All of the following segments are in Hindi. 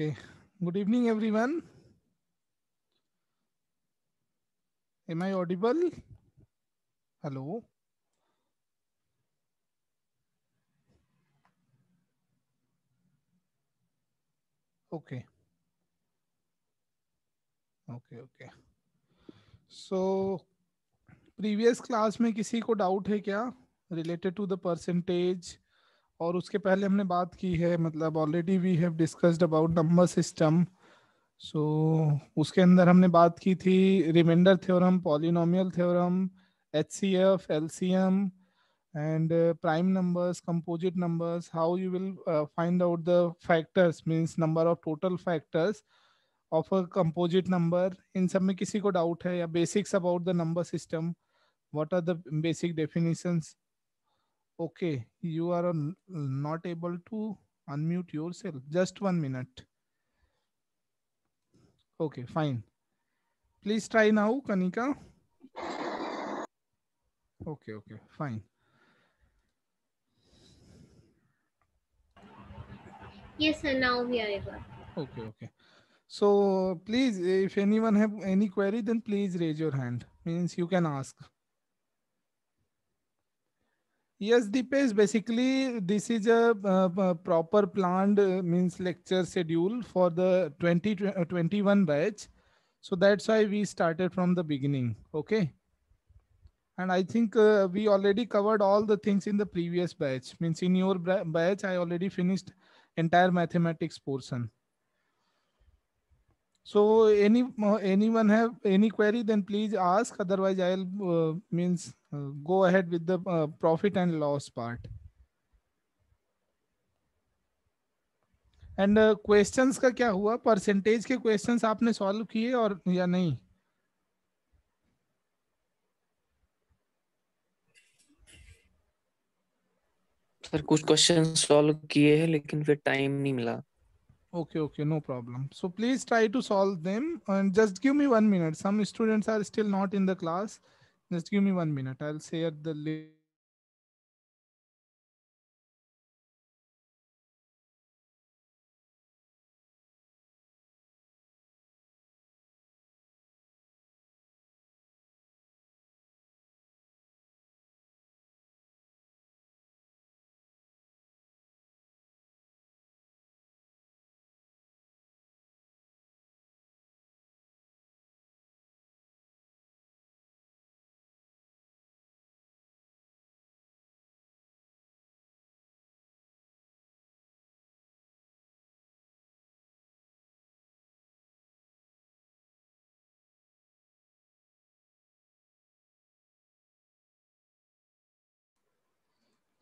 Okay. Good evening, everyone. Am I audible? Hello. Okay. Okay. So previous class में किसी को डाउट है क्या रिलेटेड टू द परसेंटेज? और उसके पहले हमने बात की है, मतलब already we have discussed about number system. So उसके अंदर हमने बात की थी remainder theorem, polynomial theorem, HCF, LCM, and prime numbers, composite numbers, how you will find out the factors, means number of total factors of a composite number. इन सब में किसी को डाउट है या basics about the number system? What are the basic definitions? Okay, you are not able to unmute yourself. Just 1 minute. Okay, fine. Please try now, Kanika. Okay, fine. Yes, sir. Now we are able. Okay. So please, if anyone have any query, then please raise your hand. Means you can ask. Yes, Deepesh, basically this is a proper planned means lecture schedule for the 2021 batch. So that's why we started from the beginning. Okay. And I think we already covered all the things in the previous batch. Means in your batch, I already finished entire mathematics portion. So anyone have any query, then please ask. Otherwise, I'll means go ahead with the profit and loss part. And questions का क्या हुआ? परसेंटेज के क्वेश्चंस आपने सॉल्व किए और या नहीं? सर कुछ क्वेश्चन सॉल्व किए हैं लेकिन फिर टाइम नहीं मिला. Okay, no problem. So please try to solve them and just give me 1 minute. Some students are still not in the class. Just give me 1 minute. I'll share the link.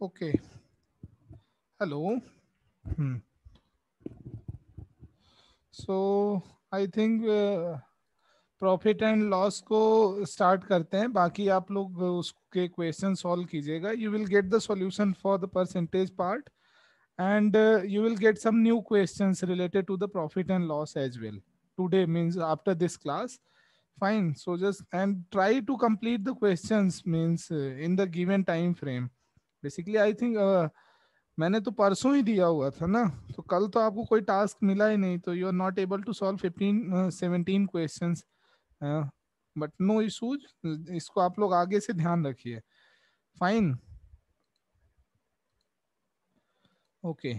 Okay. Hello. So I think profit and loss को स्टार्ट करते हैं. बाकी आप लोग उसके क्वेश्चन सॉल्व कीजिएगा. You will get the solution for the percentage part and you will get some new questions related to the profit and loss as well today, means after this class. Fine. So just and try to complete the questions, means in the given time frame. Basically I think मैंने तो परसों ही दिया हुआ था ना, तो कल तो आपको कोई टास्क मिला ही नहीं, तो you are not able to solve 15-17 questions. But no issues, इसको आप लोग आगे से ध्यान रखिए. Fine. Okay.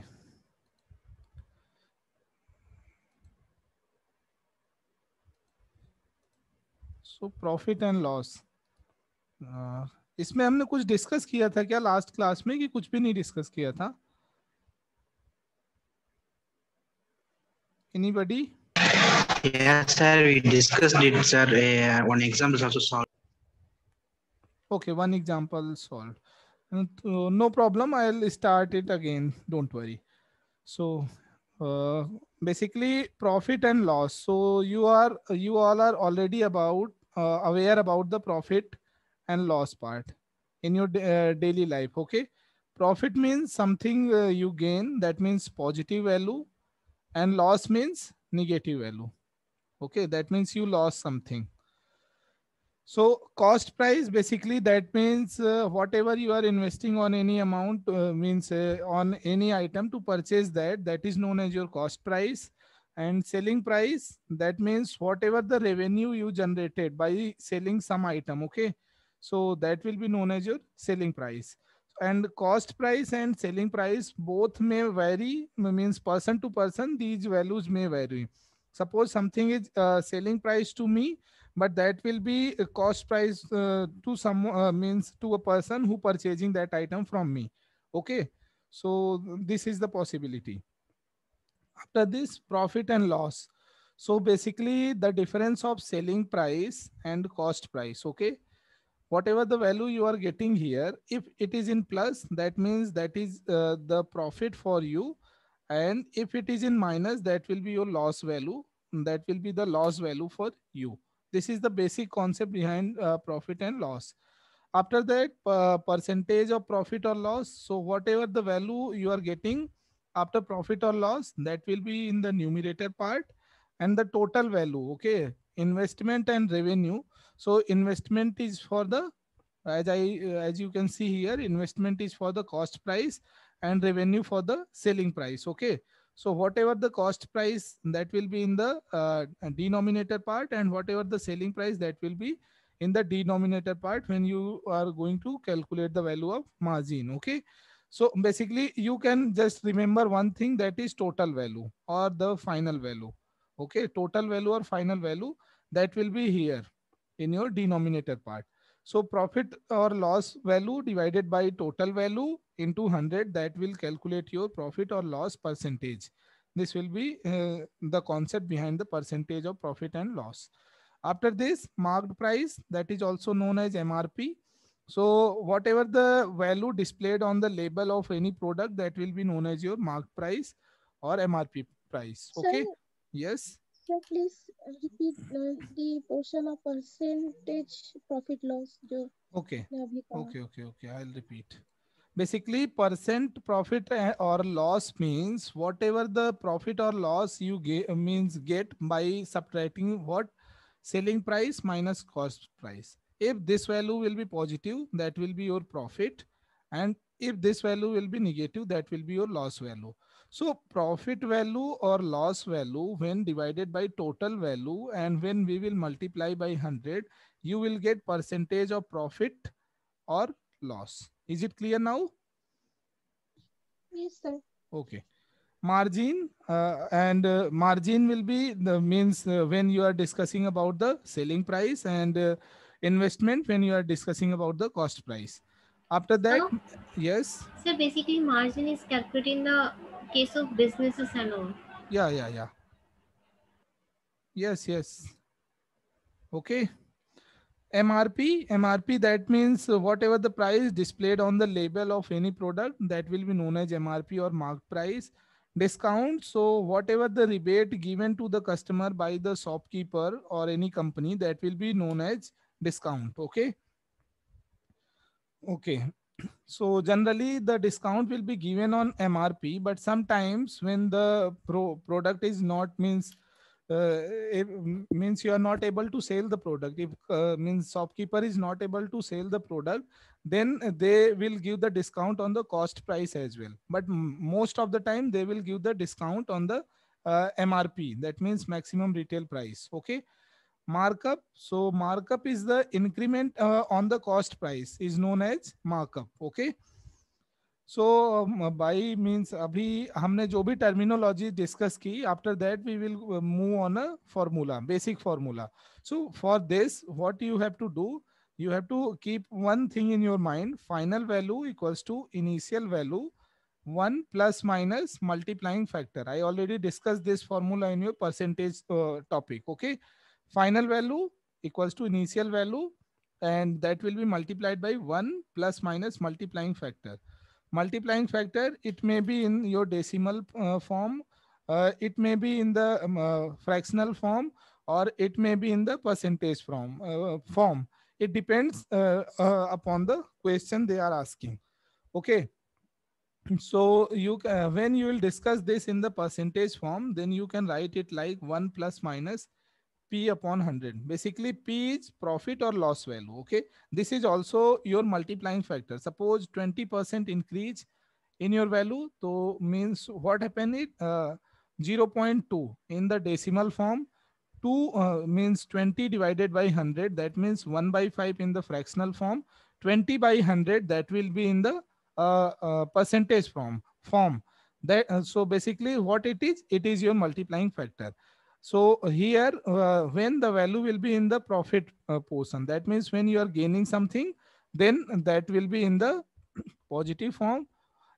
So profit and loss, इसमें हमने कुछ डिस्कस किया था क्या लास्ट क्लास में, कि कुछ भी नहीं डिस्कस किया था? Anybody? Yes, sir. We discussed it, sir. One example is also solved. Okay, one example solved. No problem. I'll start it again. Don't worry. So basically profit and loss. So you all are already aware about the profit and loss part in your daily life. Okay. Profit means something you gain, that means positive value, and loss means negative value. Okay, that means you lost something. So cost price, basically that means whatever you are investing on any amount, means on any item to purchase that is known as your cost price. and selling price, that means whatever the revenue you generated by selling some item. Okay, so that will be known as your selling price. And cost price and selling price both may vary, means person to person these values may vary. Suppose something is selling price to me, but that will be a cost price to some, means to a person who purchasing that item from me. Okay, so this is the possibility. After this, profit and loss. So basically the difference of selling price and cost price. Okay, whatever the value you are getting here, if it is in plus, that means that is the profit for you, and if it is in minus, that will be your loss value, that will be the loss value for you. This is the basic concept behind profit and loss. After that, percentage of profit or loss. So whatever the value you are getting after profit or loss, that will be in the numerator part. And the total value, okay, investment and revenue. So investment is for the, as you can see here, investment is for the cost price and revenue for the selling price. Okay, so whatever the cost price, that will be in the denominator part, and whatever the selling price, that will be in the denominator part when you are going to calculate the value of margin. Okay, so basically you can just remember one thing, that is total value or the final value. Okay, total value or final value, that will be here in your denominator part. So profit or loss value divided by total value into 100, that will calculate your profit or loss percentage. This will be the concept behind the percentage of profit and loss. After this, marked price, that is also known as MRP. So whatever the value displayed on the label of any product, that will be known as your marked price or MRP price. Sir, Okay. Yes. sir, please repeat the portion of percentage profit loss जो Okay. आपने अभी कहा. Okay. I'll repeat. Basically, percent profit or loss means whatever the profit or loss you get by subtracting what, selling price minus cost price. If this value will be positive, that will be your profit, and if this value will be negative, that will be your loss value. So profit value or loss value when divided by total value, and when we will multiply by 100, you will get percentage of profit or loss. Is it clear now? Yes, sir. Okay. Margin, and margin will be the means when you are discussing about the selling price, and investment when you are discussing about the cost price. After that, So, yes, so basically margin is calculated in the case of businesses and all. yeah. Yes. Okay. MRP, that means whatever the price displayed on the label of any product, that will be known as MRP or marked price. Discount, so whatever the rebate given to the customer by the shopkeeper or any company, that will be known as discount. Okay. So generally the discount will be given on MRP, but sometimes when the product is not, means means you are not able to sell the product, if means shopkeeper is not able to sell the product, then they will give the discount on the cost price as well. But most of the time they will give the discount on the MRP, that means maximum retail price. Okay. Markup, so markup is the increment on the cost price, is known as markup. Okay. So by means अभी हमने जो भी टर्मिनोलॉजी डिस्कस की, after that we will move on a formula, basic formula. So for this what you have to do, you have to keep one thing in your mind: final value equals to initial value 1 plus minus multiplying factor. I already discussed this formula in your percentage topic. Okay, final value equals to initial value, and that will be multiplied by 1 plus minus multiplying factor. Multiplying factor, it may be in your decimal form, it may be in the fractional form, or it may be in the percentage form. It depends upon the question they are asking. Okay. So when you will discuss this in the percentage form, then you can write it like 1 plus minus P upon 100. Basically, P is profit or loss value. Okay. This is also your multiplying factor. Suppose 20% increase in your value. So means what happened is 0.2 in the decimal form. 2 means 20 divided by 100, that means 1 by 5 in the fractional form. 20 by 100, that will be in the percentage form. That so basically what it is your multiplying factor. So here when the value will be in the profit portion, that means when you are gaining something, then that will be in the positive form.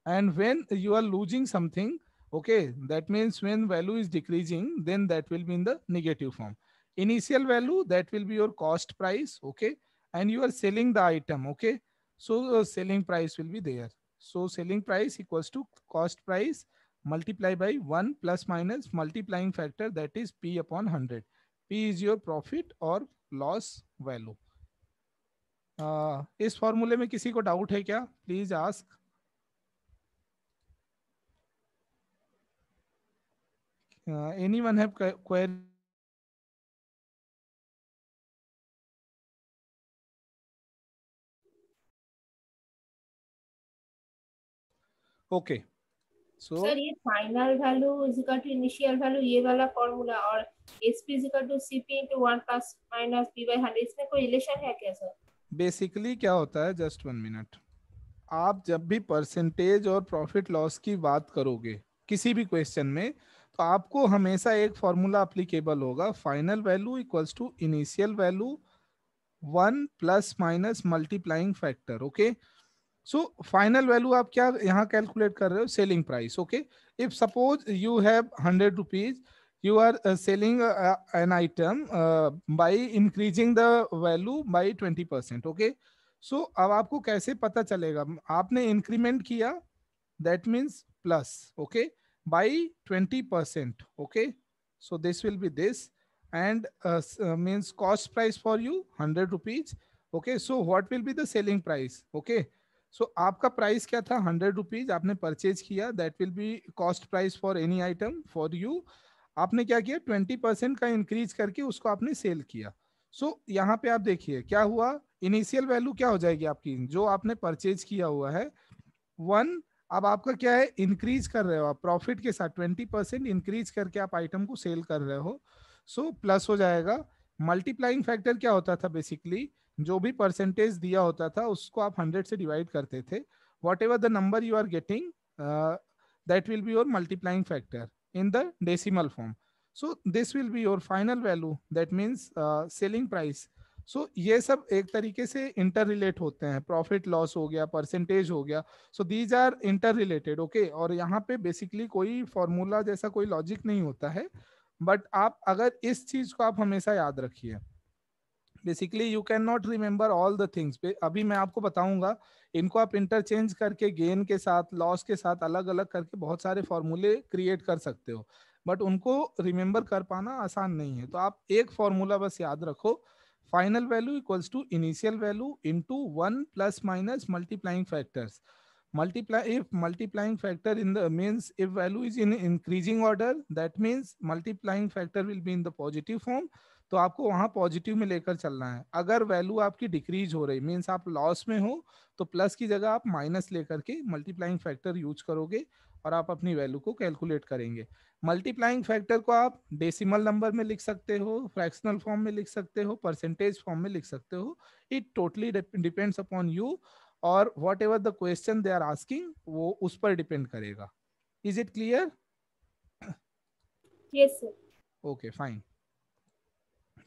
And when you are losing something, okay, that means when value is decreasing, then that will be in the negative form. Initial value, that will be your cost price, okay, and you are selling the item, okay. So selling price will be there. So selling price equals to cost price multiply by 1 plus minus multiplying factor, that is P upon 100. P is your profit or loss value. इस फॉर्मूले में किसी को डाउट है क्या? Please ask. Anyone have query? Okay. So sir ये final value is equal to initial value, ये वाला फॉर्मूला, और SP is equal to CP into 1 plus minus P by 100, इसमें कोई रिलेशन है क्या सर? बेसिकली क्या होता है, जस्ट 1 मिनट, आप जब भी परसेंटेज और प्रॉफिट लॉस की बात करोगे किसी भी क्वेश्चन में, तो आपको हमेशा एक फॉर्मूला अप्लीकेबल होगा. Final value equals to initial value 1 plus minus multiplying factor. Okay, so final value आप क्या यहाँ कैलकुलेट कर रहे हो? Selling price. Okay, if suppose you have 100 rupees, you are selling an item by increasing the value by 20%. okay, so अब आपको कैसे पता चलेगा? आपने इंक्रीमेंट किया, that means plus, okay, by 20%. okay, so this will be this, and means cost price for you 100 rupees. okay, so what will be the selling price? okay, so आपका प्राइस क्या था? 100 रुपीज आपने परचेज किया, that will B cost price for any item for you. आपने क्या किया? 20% का इंक्रीज करके उसको आपने सेल किया. सो यहाँ पे आप देखिए क्या हुआ. इनिशियल वैल्यू क्या हो जाएगी आपकी, जो आपने परचेज किया हुआ है 1. अब आपका क्या है? इंक्रीज कर रहे हो आप प्रॉफिट के साथ, 20% इंक्रीज करके आप आइटम को सेल कर रहे हो. सो प्लस हो जाएगा. मल्टीप्लाइंग फैक्टर क्या होता था? बेसिकली जो भी परसेंटेज दिया होता था उसको आप 100 से डिवाइड करते थे. Whatever the number you are getting, that will be your multiplying factor in the decimal form. So this will be your final value, that means selling price. So ये सब एक तरीके से इंटर रिलेट होते हैं. प्रॉफिट लॉस हो गया, परसेंटेज हो गया, so these are interrelated. Okay, और यहाँ पे बेसिकली कोई फॉर्मूला जैसा कोई लॉजिक नहीं होता है, बट आप अगर इस चीज को आप हमेशा याद रखिए. Basically you can not remember all the things. अभी मैं आपको बताऊंगा, इनको आप इंटरचेंज करके गेन के साथ, लॉस के साथ अलग अलग करके बहुत सारे फॉर्मूले क्रिएट कर सकते हो, बट उनको रिमेंबर कर पाना आसान नहीं है. तो आप एक फॉर्मूला बस याद रखो, final value equals to initial value into 1 plus minus multiplying factors. multiplying factor in the means if value is in increasing order, that means multiplying factor will be in the positive form. तो आपको वहां पॉजिटिव में लेकर चलना है. अगर वैल्यू आपकी डिक्रीज हो रही, मीन्स आप लॉस में हो, तो प्लस की जगह आप माइनस लेकर के मल्टीप्लाइंग फैक्टर यूज करोगे और आप अपनी वैल्यू को कैलकुलेट करेंगे. मल्टीप्लाइंग फैक्टर को आप डेसिमल नंबर में लिख सकते हो, फ्रैक्शनल फॉर्म में लिख सकते हो, परसेंटेज फॉर्म में लिख सकते हो. It totally depends upon you, और whatever the question they are asking वो उस पर डिपेंड करेगा. Is it clear? Yes sir. Okay, fine.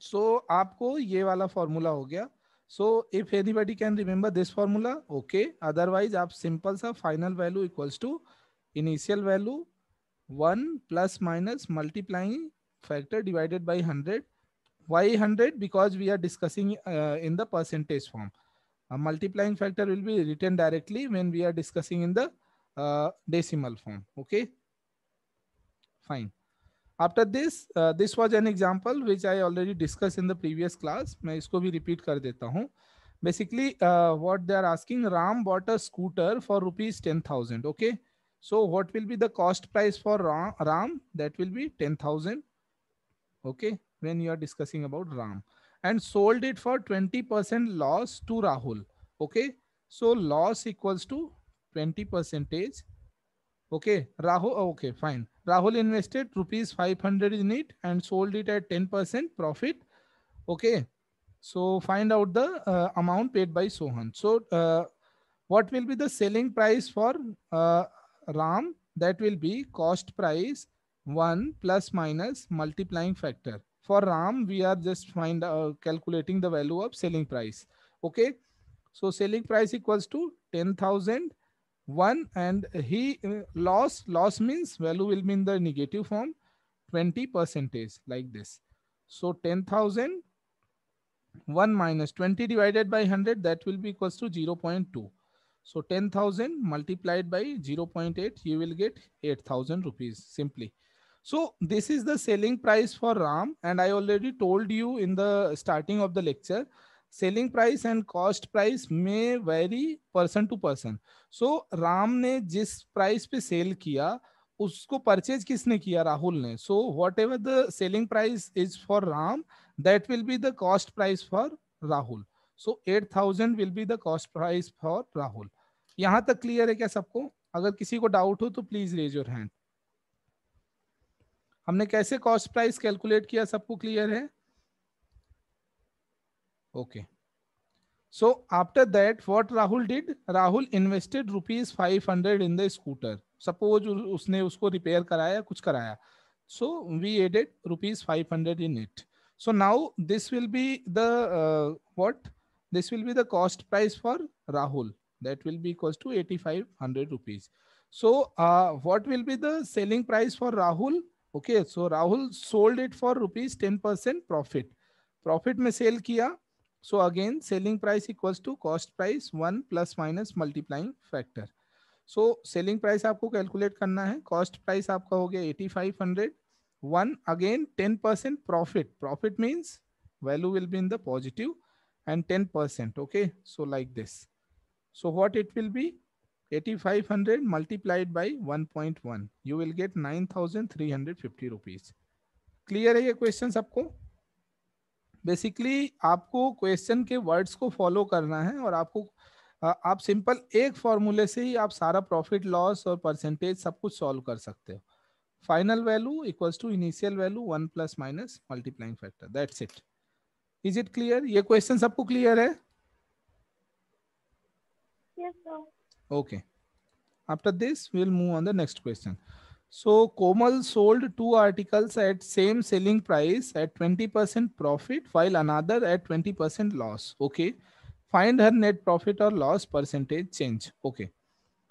So आपको ये वाला फॉर्मूला हो गया. So if anybody can remember this formula, okay, otherwise आप सिंपल सा final value equals to initial value 1 plus minus multiplying factor divided by 100. Why 100? Because we are discussing in the percentage form. A multiplying factor will be written directly when we are discussing in the decimal form. Okay, fine. After this, this was an example which I already discussed in the previous class. मैं इसको भी repeat कर देता हूँ. Basically, what they are asking, Ram bought a scooter for rupees 10,000. Okay, so what will be the cost price for Ram? That will be 10,000. Okay, when you are discussing about Ram, and sold it for 20% loss to Rahul. Okay, so loss equals to 20%. Okay, Rahul, okay, fine. Rahul invested rupees 500 in it and sold it at 10% profit. Okay. So find out the amount paid by Sohan. So what will be the selling price for Ram? That will be cost price 1 plus minus multiplying factor. For Ram, we are just calculating the value of selling price. Okay. So selling price equals to 10,000. 1 and he loss means value will be in the negative form, 20% like this. So 10,000 1 minus 20 divided by 100, that will be equals to 0.2. So 10,000 multiplied by 0.8, you will get 8,000 rupees simply. So this is the selling price for Ram, and I already told you in the starting of the lecture, selling price and cost price may vary person to person. So Ram ने जिस प्राइस पे सेल किया उसको परचेज किसने किया? राहुल ने. So whatever the selling price is for Ram, that will be the cost price for Rahul. So 8,000 will be the cost price for Rahul. यहां तक क्लियर है क्या सबको? अगर किसी को डाउट हो तो प्लीज रेज योर हैंड. हमने कैसे कॉस्ट प्राइस कैलकुलेट किया, सबको क्लियर है? Okay. So after that, what Rahul did? Rahul invested rupees 500 in the scooter. Suppose उसने उसको रिपेयर कराया, कुछ कराया. So we added rupees 500 in it. So now this will be the what? This will be the cost price for Rahul. That will be equals to 8,500 rupees. So what will be the selling price for Rahul? Okay, so Rahul sold it for rupees 10% profit. Profit में sale किया. So again, selling price equals to cost price 1 plus minus multiplying factor. So selling price आपको calculate करना है. Cost price आपका हो गया 8,500. 1 again 10% profit. Profit means value will be in the positive and 10%. Okay, so like this. So what it will be? 8,500 multiplied by 1.1. You will get 9,350 rupees. Clear है ये क्वेश्चन सबको? बेसिकली आपको क्वेश्चन के वर्ड्स को फॉलो करना है और आपको आप सिंपल एक फॉर्मूले से ही आप सारा प्रॉफिट लॉस और परसेंटेज सब कुछ सॉल्व कर सकते हो. Final value equals to initial value 1 plus minus multiplying factor. That's it. Is it clear? ये क्वेश्चन सबको क्लियर है? Yes, sir. Okay. After this, we'll move on the next question. So Komal sold 2 articles at same selling price at 20% profit while another at 20% loss. Okay. Find her net profit or loss percentage change. Okay.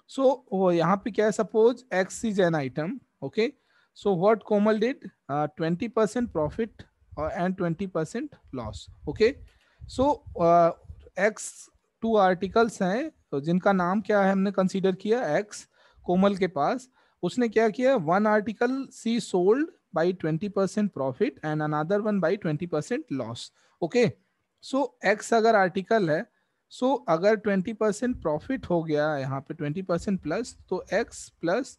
So यहाँ पे क्या है? Suppose X is an item. Okay. So what Komal did? 20% profit and 20% loss. Okay. So X 2 articles हैं तो जिनका नाम क्या है हमने कंसीडर किया X. कोमल के पास उसने क्या किया? 1 article C sold by 20% profit and another one by 20% loss. Okay. So X अगर आर्टिकल है, सो अगर 20% प्रॉफिट हो गया यहाँ पे 20% प्लस, तो X plus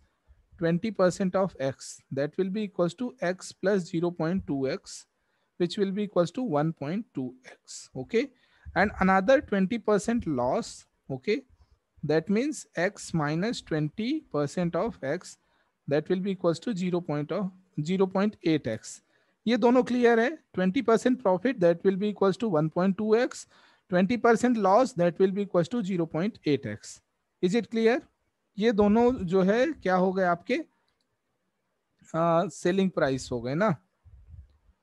20% of X that will be equals to X plus 0.2X which will be equals to 1.2X. Okay. And another 20% loss. Okay. That means X minus 20% of X that will be equals to 0.8X. ये दोनों क्लियर है? 20% profit that will be equals to 1.2X. 20% loss that will be equals to 0.8X. Is it clear? ये दोनों जो है क्या हो गए आपके? सेलिंग प्राइस हो गए ना.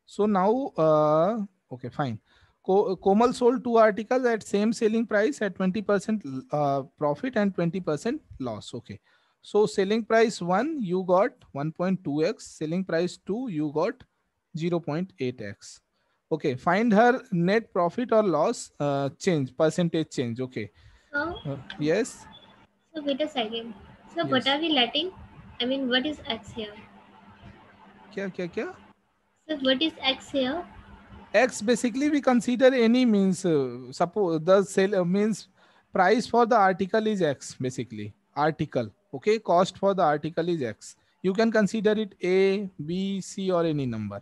So now, okay, fine. Komal sold 2 articles at same selling price at 20% profit and 20% loss. Okay. So selling price 1, you got 1.2X. Selling price 2, you got 0.8X. Okay. Find her net profit or loss change, percentage change. Okay. So, Yes. so wait a second. So Yes. what are we letting? I mean, what is X here? क्या? So what is X here? X basically we consider any means suppose the sale means price for the article is X basically article. Okay, cost for the article is X. You can consider it A, B, C or any number.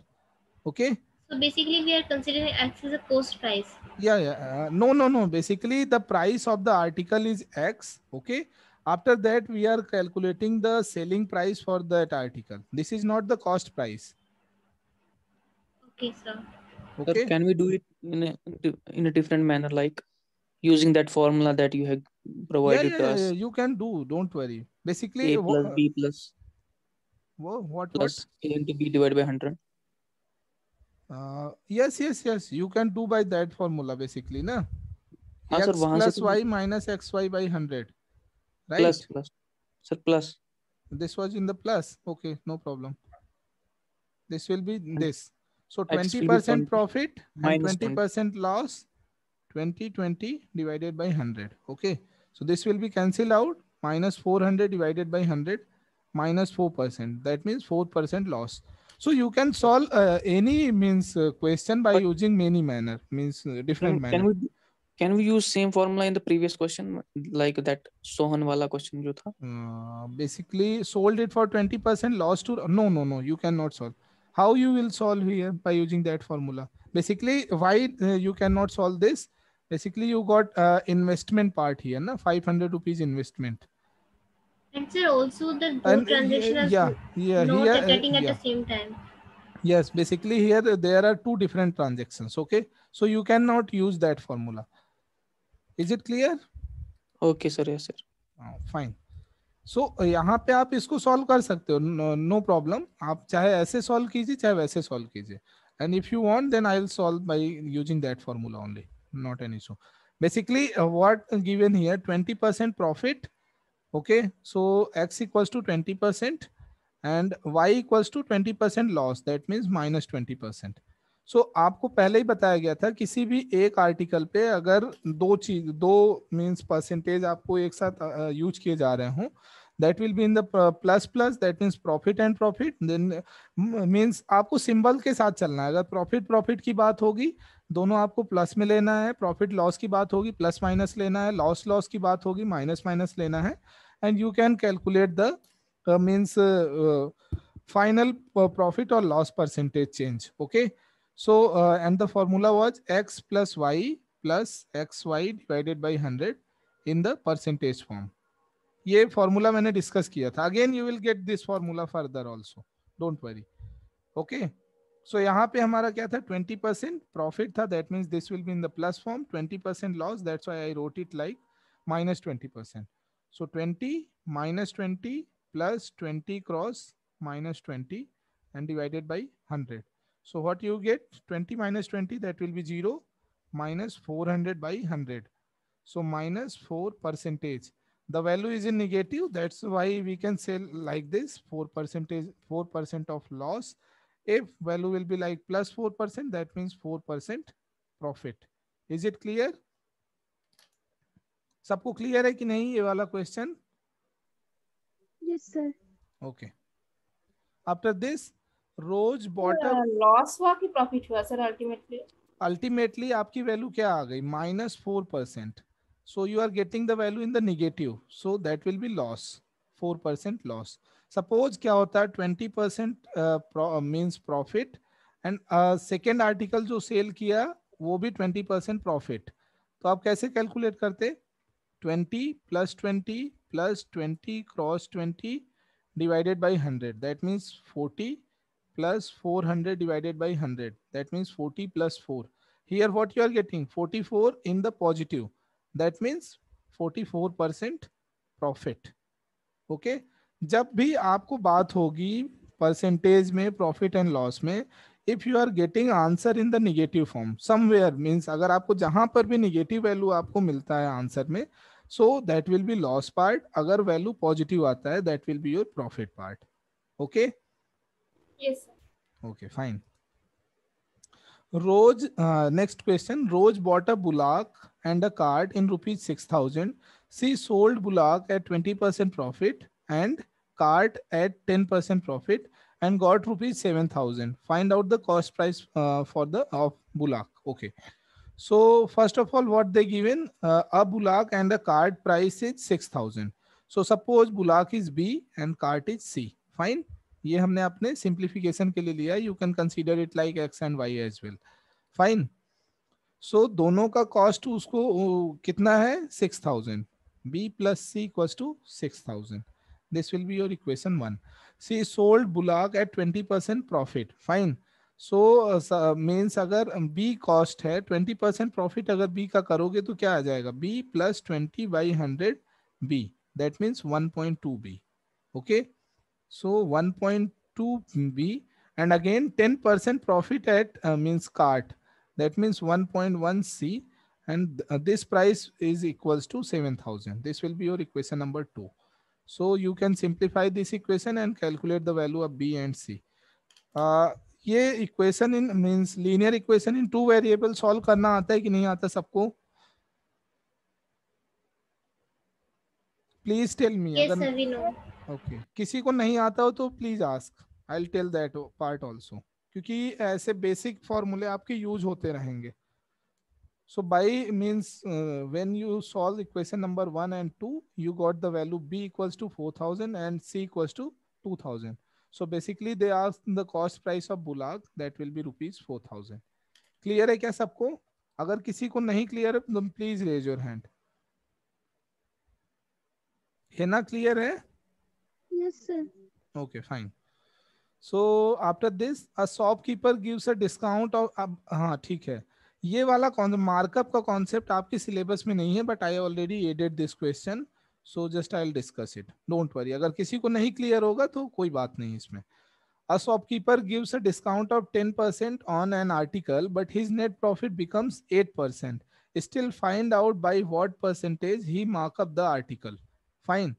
Okay. So basically we are considering X as a cost price. Yeah. No. Basically the price of the article is X. Okay. After that, we are calculating the selling price for that article. This is not the cost price. Okay, sir. Sir, Okay. can we do it in a different manner, like using that formula that you have provided to us? You can do. Don't worry. Basically, A plus B plus what? plus A into B divided by 100. Yes. You can do by that formula basically, na? हाँ सर, X वहां से plus तो y minus xy by 100, plus right? Plus sir plus This was in the plus. Okay, no problem. This will be this. So X will be 20% 20 profit and minus 20. 20% loss. 20 divided by 100. Okay. So this will be cancelled out. Minus 400 divided by 100. Minus 4%. That means 4% loss. So you can solve any means question by But using many manner. Means different manner. Can we use same formula in the previous question, like that Sohan wala question जो था? Basically sold it for 20% loss to no, you cannot solve. How you will solve here by using that formula? Basically, why you cannot solve this? Basically, you got investment part here, na 500 rupees investment. And sir, also the both And transactions yeah, not here getting at the same time. Yes, basically here there are two different transactions. Okay, so you cannot use that formula. Is it clear? Okay sir, yes sir. Fine. सो यहाँ पे आप इसको सॉल्व कर सकते हो, नो प्रॉब्लम. आप चाहे ऐसे सॉल्व कीजिए चाहे वैसे सॉल्व कीजिए. And if you want then I will solve by using that formula only, not an issue. Basically, what given here, 20% profit. Okay, so x equals to 20% and y equals to 20% loss. That means minus 20%. सो आपको पहले ही बताया गया था किसी भी एक आर्टिकल पे अगर दो मींस परसेंटेज आपको एक साथ यूज किए जा रहे हों, that will be in the plus plus. That means profit and profit. Then means आपको सिंबल के साथ चलना है. अगर प्रॉफिट की बात होगी दोनों आपको प्लस में लेना है, प्रॉफिट लॉस की बात होगी प्लस माइनस लेना है, लॉस की बात होगी माइनस माइनस लेना है. And you can calculate the means final profit or loss percentage change. Okay, so and the formula was x plus y plus xy divided by 100 in the percentage form. ये फॉर्मूला मैंने डिस्कस किया था. Again you will get this formula further also, don't worry. Okay, so यहाँ पे हमारा क्या था, 20% प्रॉफिट था. That means this will be in the plus form. 20% loss, that's why I wrote it like minus 20%. So 20 minus 20 plus 20 cross minus 20 and divided by 100. So what you get, 20 minus 20, that will be 0, minus 400 by 100. So minus 4%. The value is in negative. That's why we can say like this, 4% of loss. If value will be like plus 4%, that means 4% profit. Is it clear? सबको क्लियर है कि नहीं ये वाला question? Yes, sir. Okay. After this rows bottom loss हुआ कि प्रॉफिट हुआ सर अल्टीमेटली आपकी वैल्यू क्या आ गई, -4%. So you are getting the value in the negative, so that will be loss, 4% loss. Suppose क्या होता है 20% means profit and second article जो सेल किया वो भी 20% प्रॉफिट. तो आप कैसे कैलकुलेट करते, 20 plus 20 plus 20 cross 20 divided by 100. That means 40 plus 400 divided by 100. That means 40 plus 4. Here what you are getting, 44 in the positive. That means 44% profit. Okay. जब भी आपको बात होगी परसेंटेज में, प्रॉफिट एंड लॉस में, if you are getting answer in the negative form somewhere, means अगर आपको जहां पर भी नेगेटिव वैल्यू आपको मिलता है आंसर में, so that will be loss part. अगर वैल्यू पॉजिटिव आता है that will be your profit part. Okay? Yes sir. Okay, fine. Roj, next question. Roj bought a bullock and a cart in rupees 6,000. She sold bullock at 20% profit and cart at 10% profit and got rupees 7,000. Find out the cost price for the of bullock. Okay. So first of all, what they given, a bullock and a cart price is 6,000. So suppose bullock is B and cart is C. Fine. ये हमने अपने सिंप्लीफिकेशन के लिए लिया. You can consider it like X and Y as well. Fine. So दोनों का कॉस्ट उसको कितना है, 6,000. B plus C equals to 6,000. This will be your equation 1. C sold Bullock at 20% profit. Fine. So means अगर B cost है 20% profit अगर B का करोगे तो क्या आ जाएगा? B plus 20 by 100 B. That means 1.2 B. Okay. So 1.2 B, and again 10% profit at means cart. That means 1.1 C, and this price is equals to 7,000. This will be your equation number 2. So you can simplify this equation and calculate the value of B and C. ये equation in means linear equation in 2 variable solve करना आता है कि नहीं आता सबको? Please tell me. Yes, sir, we know. Okay किसी को नहीं आता हो तो please ask, I will tell that part also, क्योंकि ऐसे बेसिक फॉर्मूले आपके यूज होते रहेंगे. So by means when you solve equation number 1 and 2, you got the value B equals to 4,000 and C equals to 2,000. So basically they asked the cost price of Bullock, that will be rupees 4,000. Clear है क्या सबको? अगर किसी को नहीं क्लियर है तो प्लीज रेज योर हैंड. है ना? क्लियर है? Yes, sir. Okay, fine. So after this, a shopkeeper gives a discount of हाँ ठीक है. ये वाला मार्कअप का कॉन्सेप्ट आपके सिलेबस में नहीं है, but I already added this question, so just I will discuss it. Don't worry. अगर किसी को नहीं क्लियर होगा तो कोई बात नहीं इसमें. A shopkeeper gives a discount of 10% on an article, but his net profit becomes 8%. Still find out by what percentage he mark up the article. Fine.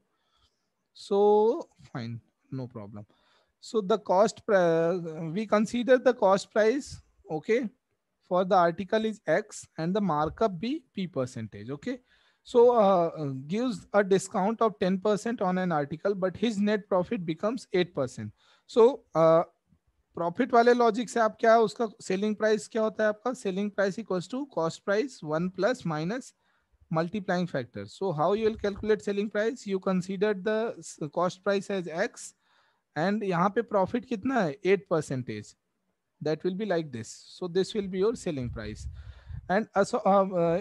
So fine, no problem. So the cost, we consider the cost price, okay, for the article is X and the markup be P percentage, okay. So gives a discount of 10% on an article, but his net profit becomes 8%. So profit वाले लॉजिक से आप क्या, उसका सेलिंग प्राइस क्या होता है आपका? Selling price equals to cost price 1 plus minus multiplying factor. So how you will calculate selling price? You consider the cost price as X and यहाँ पे profit कितना है? 8%. That will be like this. So this will be your selling price. And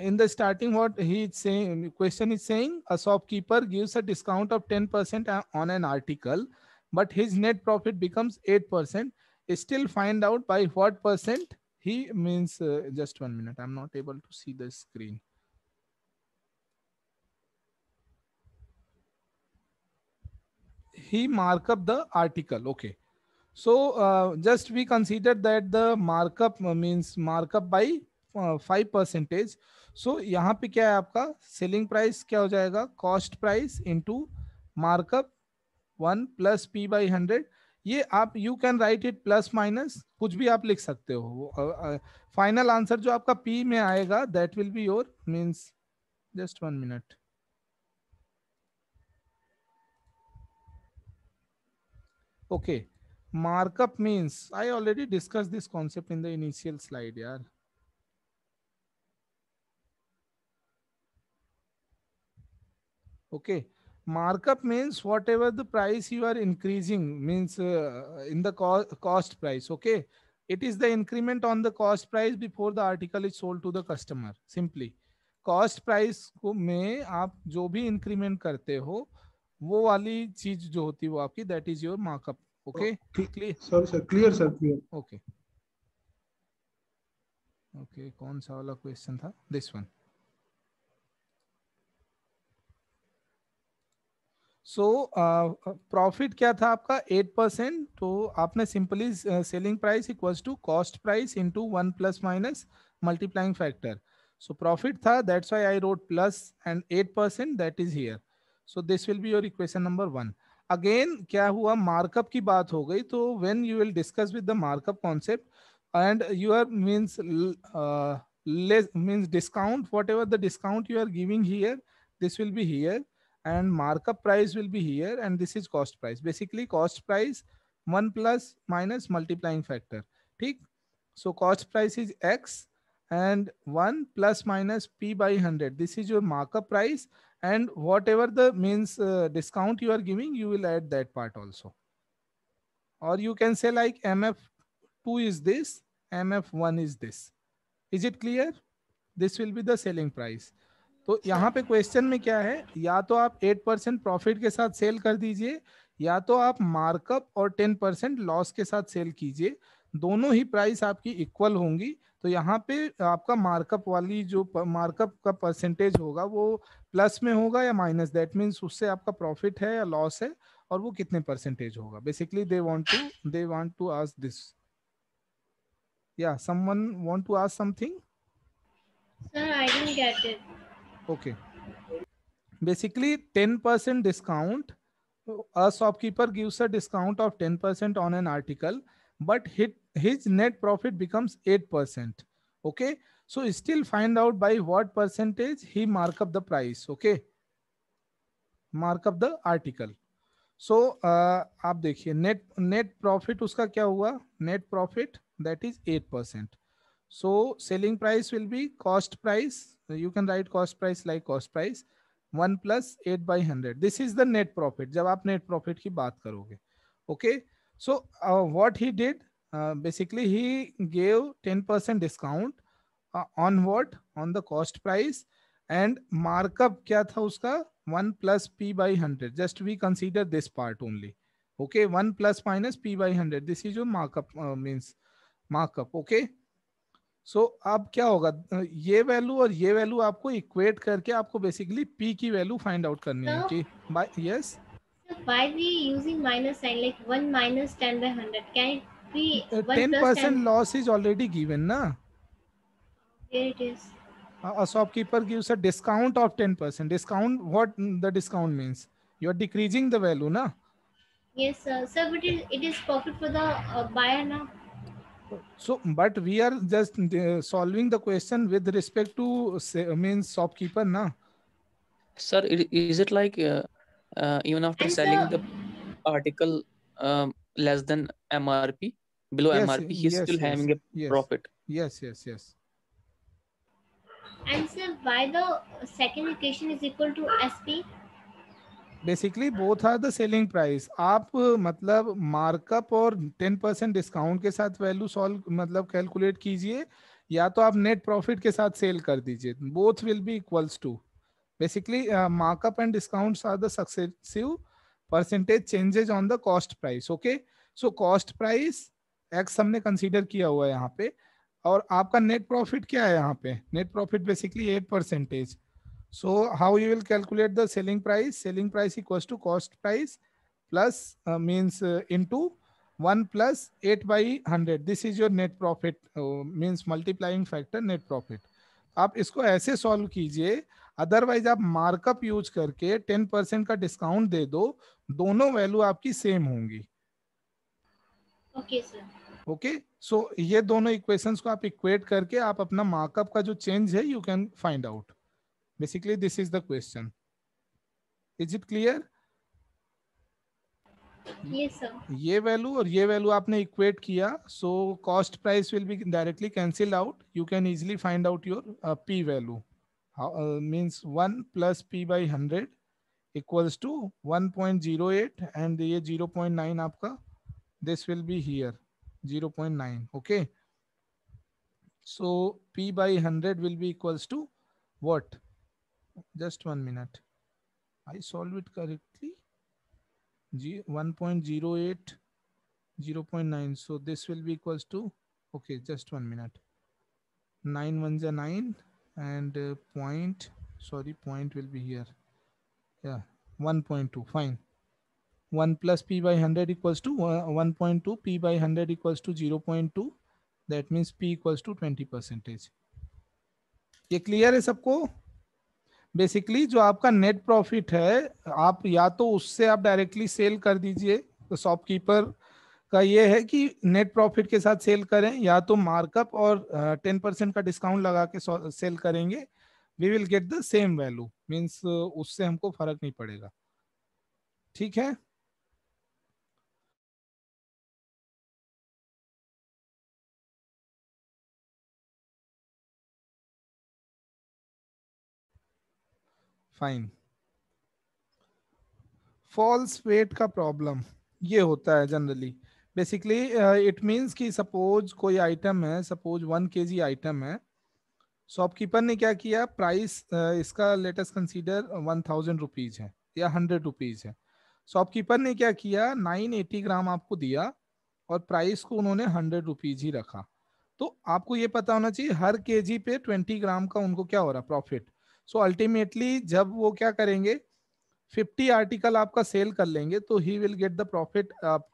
in the starting, what he is saying, question is saying, a shopkeeper gives a discount of 10% on an article, but his net profit becomes 8%. Still find out by what percent he means. Just 1 minute. I'm not able to see the screen. He mark up the article. Okay. So just we consider that the markup means markup by 5%. So यहाँ पे क्या है आपका? सेलिंग प्राइस क्या हो जाएगा? Cost price into markup 1 plus P by 100. ये आप you can write it plus minus, कुछ भी आप लिख सकते हो. फाइनल आंसर जो आपका P में आएगा that will be your means. Just 1 minute. Okay, markup means I already discussed this concept in the initial slide, yaar. Okay, markup means whatever the price you are increasing means in the cost price. Okay, it is the increment on the cost price before the article is sold to the customer. Simply cost price को में आप जो भी increment करते हो वो वाली चीज जो होती है वो आपकी, that is your markup. Okay, clear? Sorry sir, clear sir, clear. Okay. Okay, कौन सा वाला क्वेश्चन था? This one. So प्रॉफिट क्या था आपका? 8%. तो आपने simply selling price equals to cost price into 1 plus minus multiplying factor. So profit था, that's why I wrote plus, and 8% that is here. So this will be your equation number 1. Again क्या हुआ? मार्कअप की बात हो गई. तो when you will discuss with the markup concept and your means less means discount, whatever the discount you are giving here, this will be here, and markup price will be here, and this is cost price. Basically cost price 1 plus minus multiplying factor. ठीक. So cost price is X and 1 plus minus P by 100. This is your markup price, and whatever the means discount you are giving, you will add that part also. Or you can say like MF2 is this, MF1 is this. Is it clear? This will be the selling price. तो यहाँ पे क्वेश्चन में क्या है, या तो आप 8% प्रॉफिट के साथ सेल कर दीजिए, या तो आप मार्कअप और 10% लॉस के साथ सेल कीजिए, दोनों ही प्राइस आपकी इक्वल होंगी। तो यहाँ पे आपका मार्कअप वाली जो मार्कअप का परसेंटेज होगा वो प्लस में होगा या माइनस, दैट मीन्स उससे आपका प्रॉफिट है या लॉस है, और वो कितने परसेंटेज होगा। Basically they want to ask this. या someone want to ask something? Sir, I didn't get it. Okay. Basically 10% discount. A shopkeeper gives a discount of 10% on an article, but his net profit becomes 8%. Okay. So still find out by what percentage he mark up the price. Okay. Mark up the article. So आप देखिए net profit उसका क्या हुआ, net profit that is 8%. So selling price will be cost price. You can write cost price like cost price 1 plus 8 by 100. This is the net profit. जब आप net profit की बात करोगे. Okay. So what he did, basically he gave 10% discount on what? On the cost price, and markup क्या था उसका 1 plus p by 100. Just we consider this part only. Okay. 1 plus minus p by 100. This is your markup means markup. Okay. सो अब क्या होगा, ये वैल्यू और ये वैल्यू आपको इक्वेट करके आपको बेसिकली पी की वैल्यू फाइंड आउट करनी है कि by yes. So why we using minus sign like 1 minus 10 by 100? Can it be 1 plus 10% 10? loss is already given na. Here it is. A shopkeeper gives a discount of 10%. Discount, what the discount means? You are decreasing the value na. Yes, sir. Sir, but it is profit for the buyer now. So but we are just solving the question with respect to means shopkeeper na. Sir, is it like even after And selling sir, the article less than MRP, below Yes, MRP, he's still having a yes, profit? yes. and sir, why the second equation is equal to SP? Basically both are the selling price. आप मतलब मार्कअप और 10% डिस्काउंट के साथ वैल्यू सॉल्व मतलब कैलकुलेट कीजिए, या तो आप नेट प्रॉफिट के साथ सेल कर दीजिए, both will be equals to. Basically markup and discounts are the successive percentage changes on the cost price. Okay, so cost price X हमने कंसीडर किया हुआ है यहाँ पे, और आपका नेट प्रॉफिट क्या है यहाँ पे, net profit basically 8%। So how you will calculate the selling price? Selling price equals to cost price plus means into 1 plus 8 by 100. This is your net profit, means multiplying factor net profit. आप इसको ऐसे सॉल्व कीजिए, अदरवाइज आप मार्कअप यूज करके 10% का डिस्काउंट दे दो, दोनों वैल्यू आपकी सेम होंगी। Okay, sir. ओके, सो ये दोनों इक्वेशंस को आप इक्वेट करके आप अपना मार्कअप का जो चेंज है you can find out. Basically, this is the question. Is it clear? Yes, sir. ये वैल्यू और ये वैल्यू आपने इक्वेट किया, so cost price will be directly cancelled out. You can easily find out your p value. Means 1 plus p by 100 equals to 1.08, and ये 0.9 आपका, this will be here 0.9. Okay, so p by 100 will be equals to what? Just 1 minute. I solve it correctly. 1.08, 0.9. So this will be equals to, okay, just 1 minute. 9 ones are 9, and point will be here. Yeah, 1.2. Fine. 1 plus p by 100 equals to 1.2. P by 100 equals to 0.2. That means p equals to 20%. ये क्लियर है सबको? बेसिकली जो आपका नेट प्रॉफिट है, आप या तो उससे आप डायरेक्टली सेल कर दीजिए, तो शॉपकीपर का ये है कि नेट प्रॉफिट के साथ सेल करें, या तो मार्कअप और 10% का डिस्काउंट लगा के सेल करेंगे, we will get the same value, means उससे हमको फर्क नहीं पड़ेगा। ठीक है, फाइन। फॉल्स वेट का प्रॉब्लम ये होता है जनरली। बेसिकली इट मीन्स कि सपोज कोई आइटम है, सपोज 1 kg आइटम है, शॉपकीपर ने क्या किया, प्राइस इसका लेट अस कंसीडर 1000 रुपीज है या 100 रुपीज है। शॉपकीपर ने क्या किया, 980 ग्राम आपको दिया और प्राइस को उन्होंने 100 रुपीज ही रखा। तो आपको ये पता होना चाहिए हर केजी पे 20 ग्राम का उनको क्या हो रहा, प्रॉफिट। सो अल्टीमेटली जब वो क्या करेंगे, 50 आर्टिकल आपका सेल कर लेंगे तो he will get the profit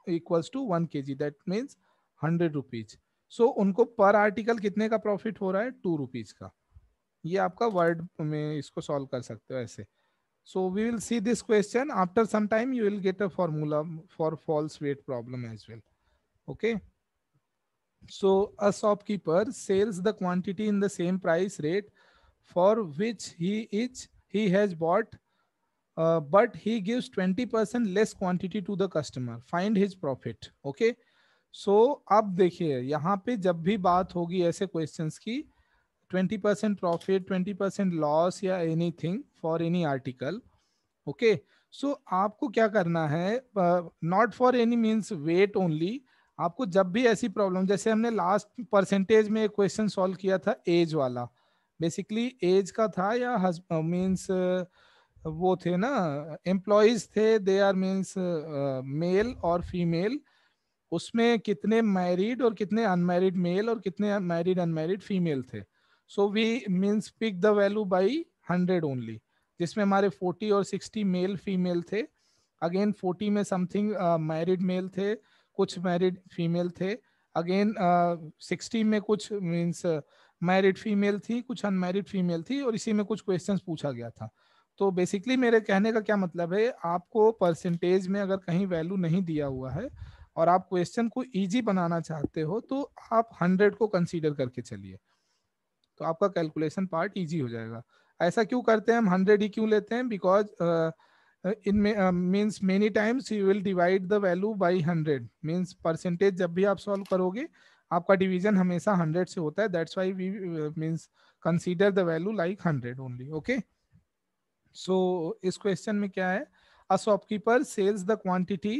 equals to 1 kg, that means 100 rupees. So उनको पर आर्टिकल कितने का प्रॉफिट हो रहा है, 2 रुपीज का। ये आपका वर्ड में इसको सॉल्व कर सकते हो ऐसे। So we will see this question after some time, you will get a formula for false weight problem as well. Okay, so a shopkeeper sells the quantity in the same price rate for which he has bought, but he gives 20% less quantity to the customer. Find his profit. Okay, so अब देखिए यहाँ पे जब भी बात होगी ऐसे क्वेश्चंस की, 20% प्रॉफिट, 20% लॉस या anything for any article. Okay, so आपको क्या करना है, not for any means weight only. आपको जब भी ऐसी प्रॉब्लम, जैसे हमने लास्ट परसेंटेज में एक क्वेश्चन सॉल्व किया था एज वाला, बेसिकली एज का था या मीन्स वो थे ना एम्प्लॉयज थे, दे आर मीन्स मेल और फीमेल, उसमें कितने मैरिड और कितने अनमैरिड मेल और कितने मैरिड अनमैरिड फीमेल थे। So we means pick the value by 100 only, जिसमें हमारे 40 और 60 मेल फीमेल थे। अगेन 40 में समथिंग मैरिड मेल थे, कुछ मैरिड फीमेल थे। अगेन 60 में कुछ मीन्स मैरिड फीमेल थी, कुछ अनमैरिड फीमेल थी, और इसी में कुछ क्वेश्चंस पूछा गया था। तो बेसिकली मेरे कहने का क्या मतलब है, आपको परसेंटेज में अगर कहीं वैल्यू नहीं दिया हुआ है और आप क्वेश्चन को इजी बनाना चाहते हो तो आप 100 को कंसीडर करके चलिए, तो आपका कैलकुलेशन पार्ट इजी हो जाएगा। ऐसा क्यों करते हैं हम, 100 ही क्यों लेते हैं, because in means many times you will divide the value by 100, means percentage जब भी आप सॉल्व करोगे आपका डिवीजन हमेशा 100 से होता है, that's why we means consider the value like 100 only. Okay, so इस क्वेश्चन में क्या है, a shopkeeper sells the quantity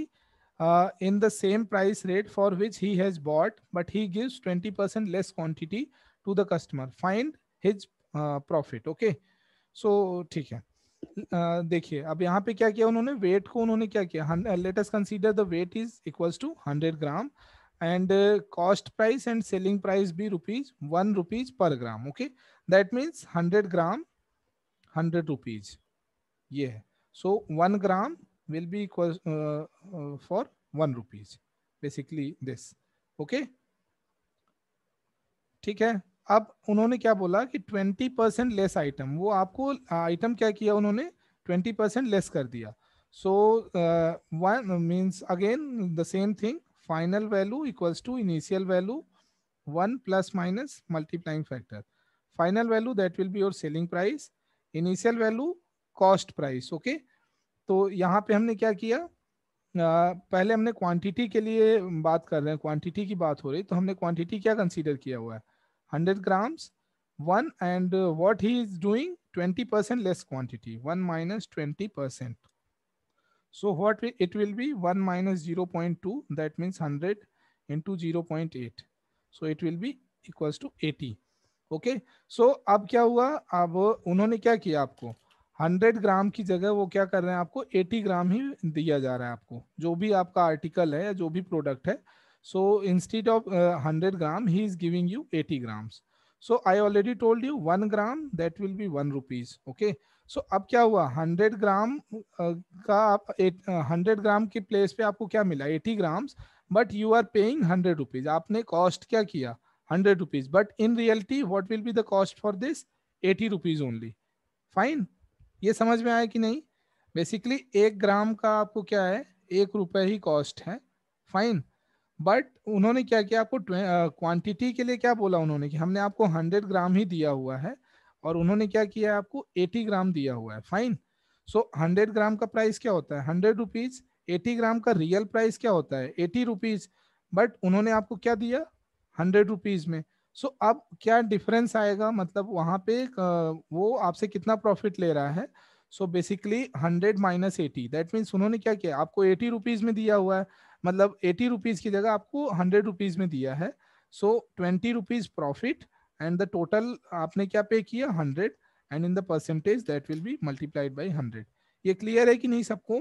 in the same price rate for which he has bought, but he gives 20% less quantity to the customer. Find his profit. Okay, so ठीक है। देखिए अब यहाँ पे क्या किया उन्होंने, वेट को उन्होंने क्या किया, let us consider the weight is equals to 100 gram and cost price and selling price भी ₹1 पर gram. Okay, that means 100 gram 100 rupees ये है। So 1 gram will be equal for 1 rupees, basically this. Okay, ठीक है। अब उन्होंने क्या बोला कि 20% लेस आइटम, वो आपको आइटम क्या किया उन्होंने 20% लेस कर दिया। So one means again the same thing, final value equals to initial value 1 plus minus multiplying factor. Final value that will be your selling price, initial value cost price. Okay, तो यहाँ पे हमने क्या किया, पहले हमने क्वांटिटी के लिए बात कर रहे हैं, क्वांटिटी की बात हो रही, तो हमने क्वांटिटी क्या कंसीडर किया हुआ है 100 grams 1, and what he is doing 20% less quantity, 1 minus 20%. So what it will be 1 minus 0.2, that means 100 into 0.8, so it will be equals to 80. Okay, so अब क्या हुआ, अब उन्होंने क्या किया, आपको 100 ग्राम की जगह वो क्या कर रहे हैं, आपको 80 ग्राम ही दिया जा रहा है, आपको जो भी आपका आर्टिकल है या जो भी प्रोडक्ट है। So instead of 100 gram, he is giving you 80 grams. So I already told you 1 gram that will be 1 rupees. Okay. So अब क्या हुआ, 100 ग्राम का आप 100 ग्राम की प्लेस पे आपको क्या मिला 80 grams, but you are paying 100 rupees. आपने कॉस्ट क्या किया 100 rupees, but in reality what will be the cost for this 80 rupees only. Fine, ये समझ में आया कि नहीं। बेसिकली 1 ग्राम का आपको क्या है 1 रुपए ही कॉस्ट है। फाइन, बट उन्होंने क्या किया, आपको क्वांटिटी के लिए क्या बोला उन्होंने कि हमने आपको 100 ग्राम ही दिया हुआ है और उन्होंने क्या किया आपको 80 ग्राम दिया हुआ है। फाइन, सो 100 ग्राम का प्राइस क्या होता है 100 रुपीज, 80 ग्राम का रियल प्राइस क्या होता है 80 रुपीज, बट उन्होंने आपको क्या दिया 100 रुपीज में। सो अब क्या डिफरेंस आएगा, मतलब वहां पे वो आपसे कितना प्रॉफिट ले रहा है। So basically 100 minus 80, that means उन्होंने क्या किया, आपको 80 रुपीज में दिया हुआ है, मतलब 80 रुपीज की जगह आपको 100 रुपीज में दिया है। So 20 rupees profit and the total आपने क्या पे किया 100 and in the percentage that will be multiplied by 100. ये क्लियर है कि नहीं सबको?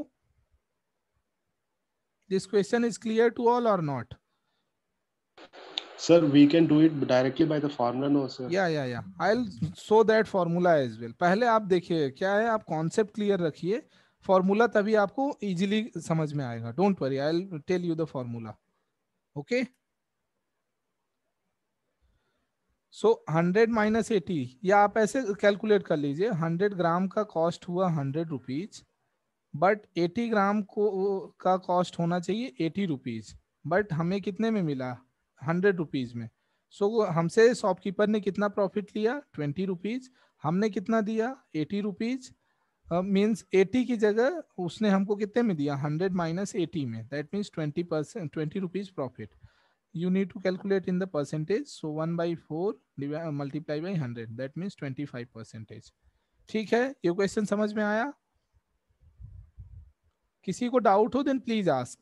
This question is clear to all और not? Sir, we can do it directly by the formula, no, sir? या I'll show that formula as well. पहले आप देखिए क्या है, आप कॉन्सेप्ट क्लियर रखिए, फॉर्मूला तभी आपको इजीली समझ में आएगा. Don't worry, I will tell you the formula. Okay, so 100 minus 80, या आप ऐसे कैलकुलेट कर लीजिए. 100 ग्राम का कॉस्ट हुआ 100 रुपीज, बट 80 ग्राम का कॉस्ट होना चाहिए 80 रुपीज, बट हमें कितने में मिला? 100 रुपीज में. सो हमसे शॉपकीपर ने कितना प्रॉफिट लिया? 20 रुपीज. हमने कितना दिया? 80 रुपीज. मीन्स 80 की जगह उसने हमको कितने में दिया? 100 माइनस 80 में. That means 20%, 20 rupees profit. You need to calculate in the percentage. So 1/4 multiply by 100. That means 25%. ठीक है, ये क्वेश्चन समझ में आया? किसी को डाउट हो देन प्लीज आस्क.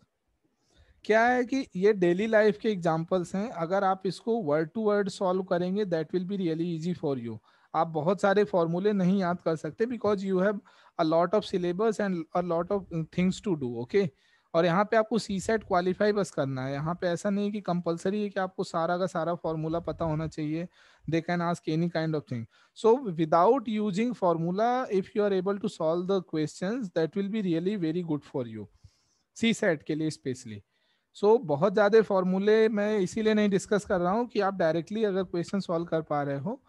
क्या है कि ये डेली लाइफ के एग्जांपल्स हैं. अगर आप इसको वर्ड टू वर्ड सॉल्व करेंगे that will be really easy for you. आप बहुत सारे फॉर्मूले नहीं याद कर सकते because you have a lot of syllabus and a lot of things to do. Okay, और यहाँ पे आपको सी सेट क्वालिफाई बस करना है. यहाँ पे ऐसा नहीं कि कंपलसरी है कि आपको सारा का सारा फॉर्मूला पता होना चाहिए. They can ask any kind of thing. So without using formula if you are able to solve the questions that will be really very good for you, CSAT के लिए स्पेशली. सो बहुत ज़्यादा फॉर्मूले मैं इसीलिए नहीं डिस्कस कर रहा हूँ कि आप डायरेक्टली अगर क्वेश्चन सॉल्व कर पा रहे हो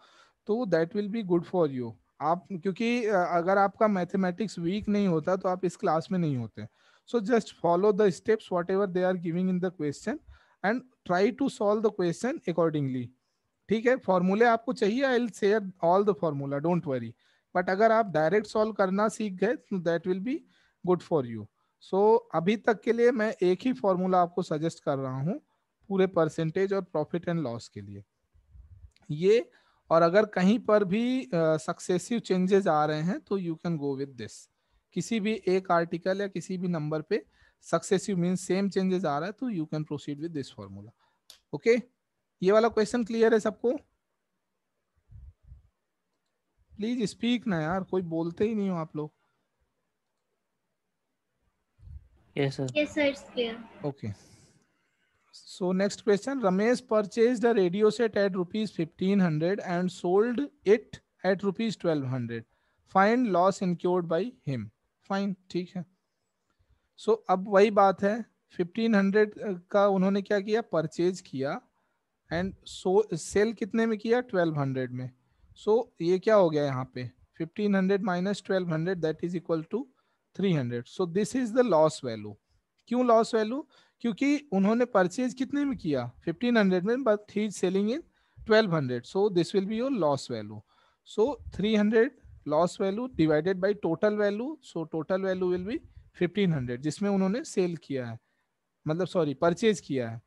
तो that will be good for you. आप क्योंकि अगर आपका मैथमेटिक्स वीक नहीं होता तो आप इस क्लास में नहीं होते. So just follow the steps whatever they are giving in the question and try to solve the question accordingly. ठीक है, फॉर्मूले आपको चाहिए, I will share all the formula, don't worry. But अगर आप डायरेक्ट सॉल्व करना सीख गए तो that will be good for you. So अभी तक के लिए मैं एक ही फॉर्मूला आपको सजेस्ट कर रहा हूँ पूरे परसेंटेज और प्रॉफिट एंड लॉस के लिए, ये. और अगर कहीं पर भी सक्सेसिव चेंजेस आ रहे हैं तो you can go with this. किसी भी एक आर्टिकल या किसी भी नंबर पे सक्सेसिव मींस सेम चेंजेस आ रहा है तो you can proceed with this formula. Okay, ये वाला क्वेश्चन क्लियर है सबको? प्लीज स्पीक ना यार, कोई बोलते ही नहीं हो आप लोग. Yes, sir. Yes, sir, it's clear. Okay. So next question. Ramesh purchased a radio set at rupees 1500 and sold it at rupees 1200. Find loss incurred by him. Fine, ठीक है. So अब वही बात है, 1500 का उन्होंने क्या किया? परचेज किया एंड सेल कितने में किया? 1200 में. सो ये क्या हो गया यहाँ पे? 1500 minus 1200 that is equal to 300. So this is the loss value. क्यों लॉस वैल्यू? क्योंकि उन्होंने परचेज कितने में किया? 1500 में, but he is selling in 1200. So this will be your loss value. So 300 loss value divided by total value. So total value will be 1500 जिसमें उन्होंने सेल किया है, मतलब सॉरी परचेज किया है,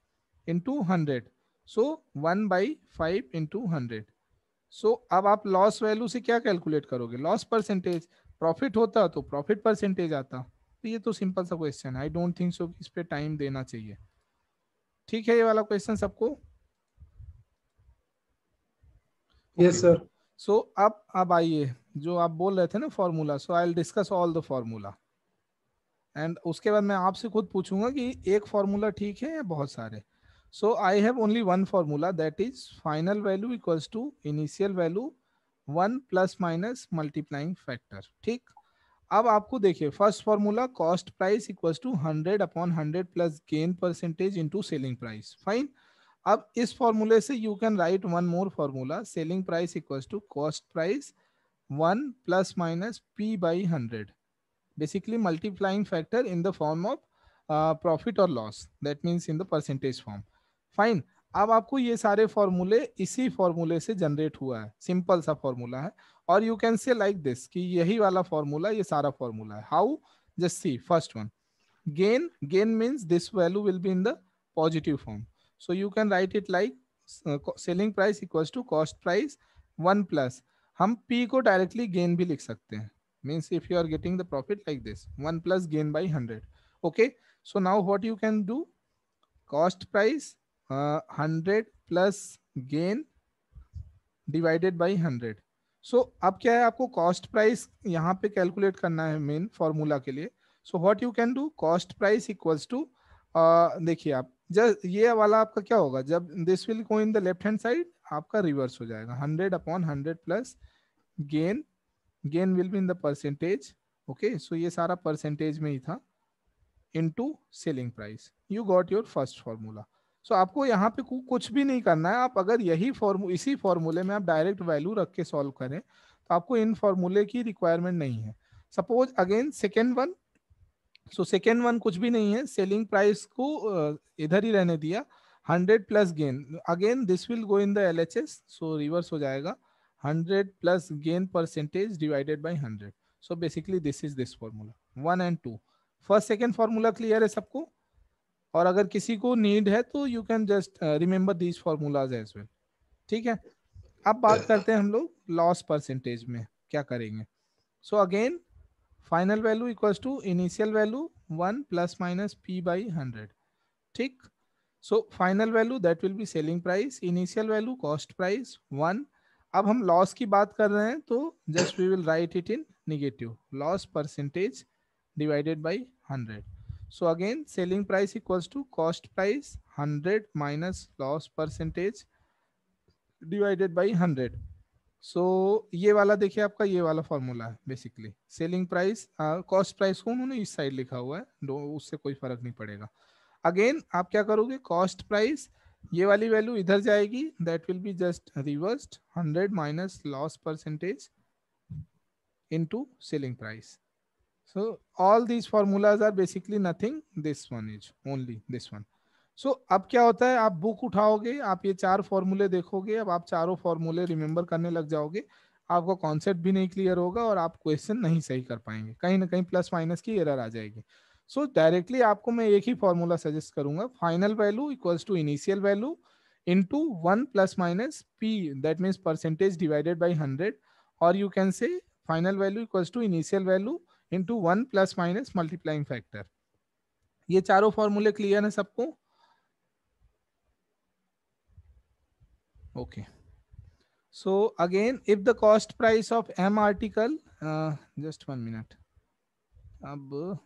इंटू 100. सो 1/5 इंटू 100. सो अब आप लॉस वैल्यू से क्या कैलकुलेट करोगे? Loss percentage. प्रॉफिट होता तो प्रॉफिट परसेंटेज आता. तो ये तो सिंपल सा क्वेश्चन है, आई डोंट थिंक सो इस पे टाइम देना चाहिए. ठीक है ये वाला क्वेश्चन सबको? Yes sir. सो अब आइए जो आप बोल रहे थे ना formula. So I will discuss all the formula and उसके बाद मैं आपसे खुद पूछूंगा कि एक फॉर्मूला ठीक है या बहुत सारे. So I have only one formula that is final value equals to initial value 1 plus minus multiplying factor. ठीक, अब आपको देखिए first formula cost price equals to 100 upon 100 plus gain percentage into selling price. Fine. अब इस फॉर्मूले से you can write one more formula, selling price equals to cost price 1 plus minus p by 100, basically multiplying factor in the form of profit or loss, that means in the percentage form. Fine. अब आपको ये सारे फॉर्मूले इसी फॉर्मूले से जनरेट हुआ है, सिंपल सा फॉर्मूला है. और you can say like this कि यही वाला फॉर्मूला ये सारा फॉर्मूला है. How? Just see first one, gain means this value will be in the positive form. So you can write it like selling price equals to cost price 1 plus, हम p को डायरेक्टली गेन भी लिख सकते हैं. Means if you are getting the profit like this, 1 plus gain by 100. Okay, so now what you can do? Cost price 100 plus gain divided by 100. सो अब क्या है, आपको कॉस्ट प्राइस यहाँ पे कैलकुलेट करना है मेन फॉर्मूला के लिए. So what you can do, cost price equals to, देखिए आप जब ये वाला आपका क्या होगा, जब this will go in the left hand side आपका रिवर्स हो जाएगा. 100/100 plus gain, gain will be in the percentage. Okay, so ये सारा परसेंटेज में ही था, into selling price. You got your first formula. So आपको यहाँ पे कुछ भी नहीं करना है. आप अगर यही इसी फॉर्मूले में आप डायरेक्ट वैल्यू रख के सॉल्व करें तो आपको इन फॉर्मूले की रिक्वायरमेंट नहीं है. Suppose again second one, so second one कुछ भी नहीं है, सेलिंग प्राइस को इधर ही रहने दिया, 100 plus gain. Again this will go in the LHS, so reverse हो जाएगा, 100 plus gain percentage divided by 100. So basically this is this formula 1 and 2. First second formula clear है सबको? और अगर किसी को नीड है तो you can just remember these formulas as well. ठीक है, अब बात करते हैं हम लोग लॉस परसेंटेज में क्या करेंगे. So again final value equals to initial value 1 plus minus P by 100. ठीक, so final value that will be selling price, initial value cost price 1. अब हम लॉस की बात कर रहे हैं तो just we will write it in negative, loss percentage divided by 100. So again selling price equals to cost price 100 minus loss percentage divided by 100. So ये वाला देखिए आपका ये वाला फॉर्मूला है basically. Selling price, cost price को उन्होंने इस साइड लिखा हुआ है, उससे कोई फर्क नहीं पड़ेगा. अगेन आप क्या करोगे, कॉस्ट प्राइस ये वाली वैल्यू इधर जाएगी, that will be just reversed, 100 minus loss percentage into selling price. So all these formulas are basically nothing. This one is only this one. So अब क्या होता है, आप बुक उठाओगे, आप ये 4 फॉर्मूले देखोगे, अब आप चारों फॉर्मूले रिमेंबर करने लग जाओगे, आपको कॉन्सेप्ट भी नहीं क्लियर होगा और आप क्वेश्चन नहीं सही कर पाएंगे, कहीं ना कहीं प्लस माइनस की एरर आ जाएगी. सो डायरेक्टली आपको मैं एक ही फॉर्मूला सजेस्ट करूंगा, final value equals to initial value into 1 plus minus P, that means percentage divided by 100. और you can say final value equals to initial value into 1 plus minus multiplying factor. ये चारों फॉर्मूले क्लियर है सबको? Okay. So again, if the cost price of M article, just 1 minute. अब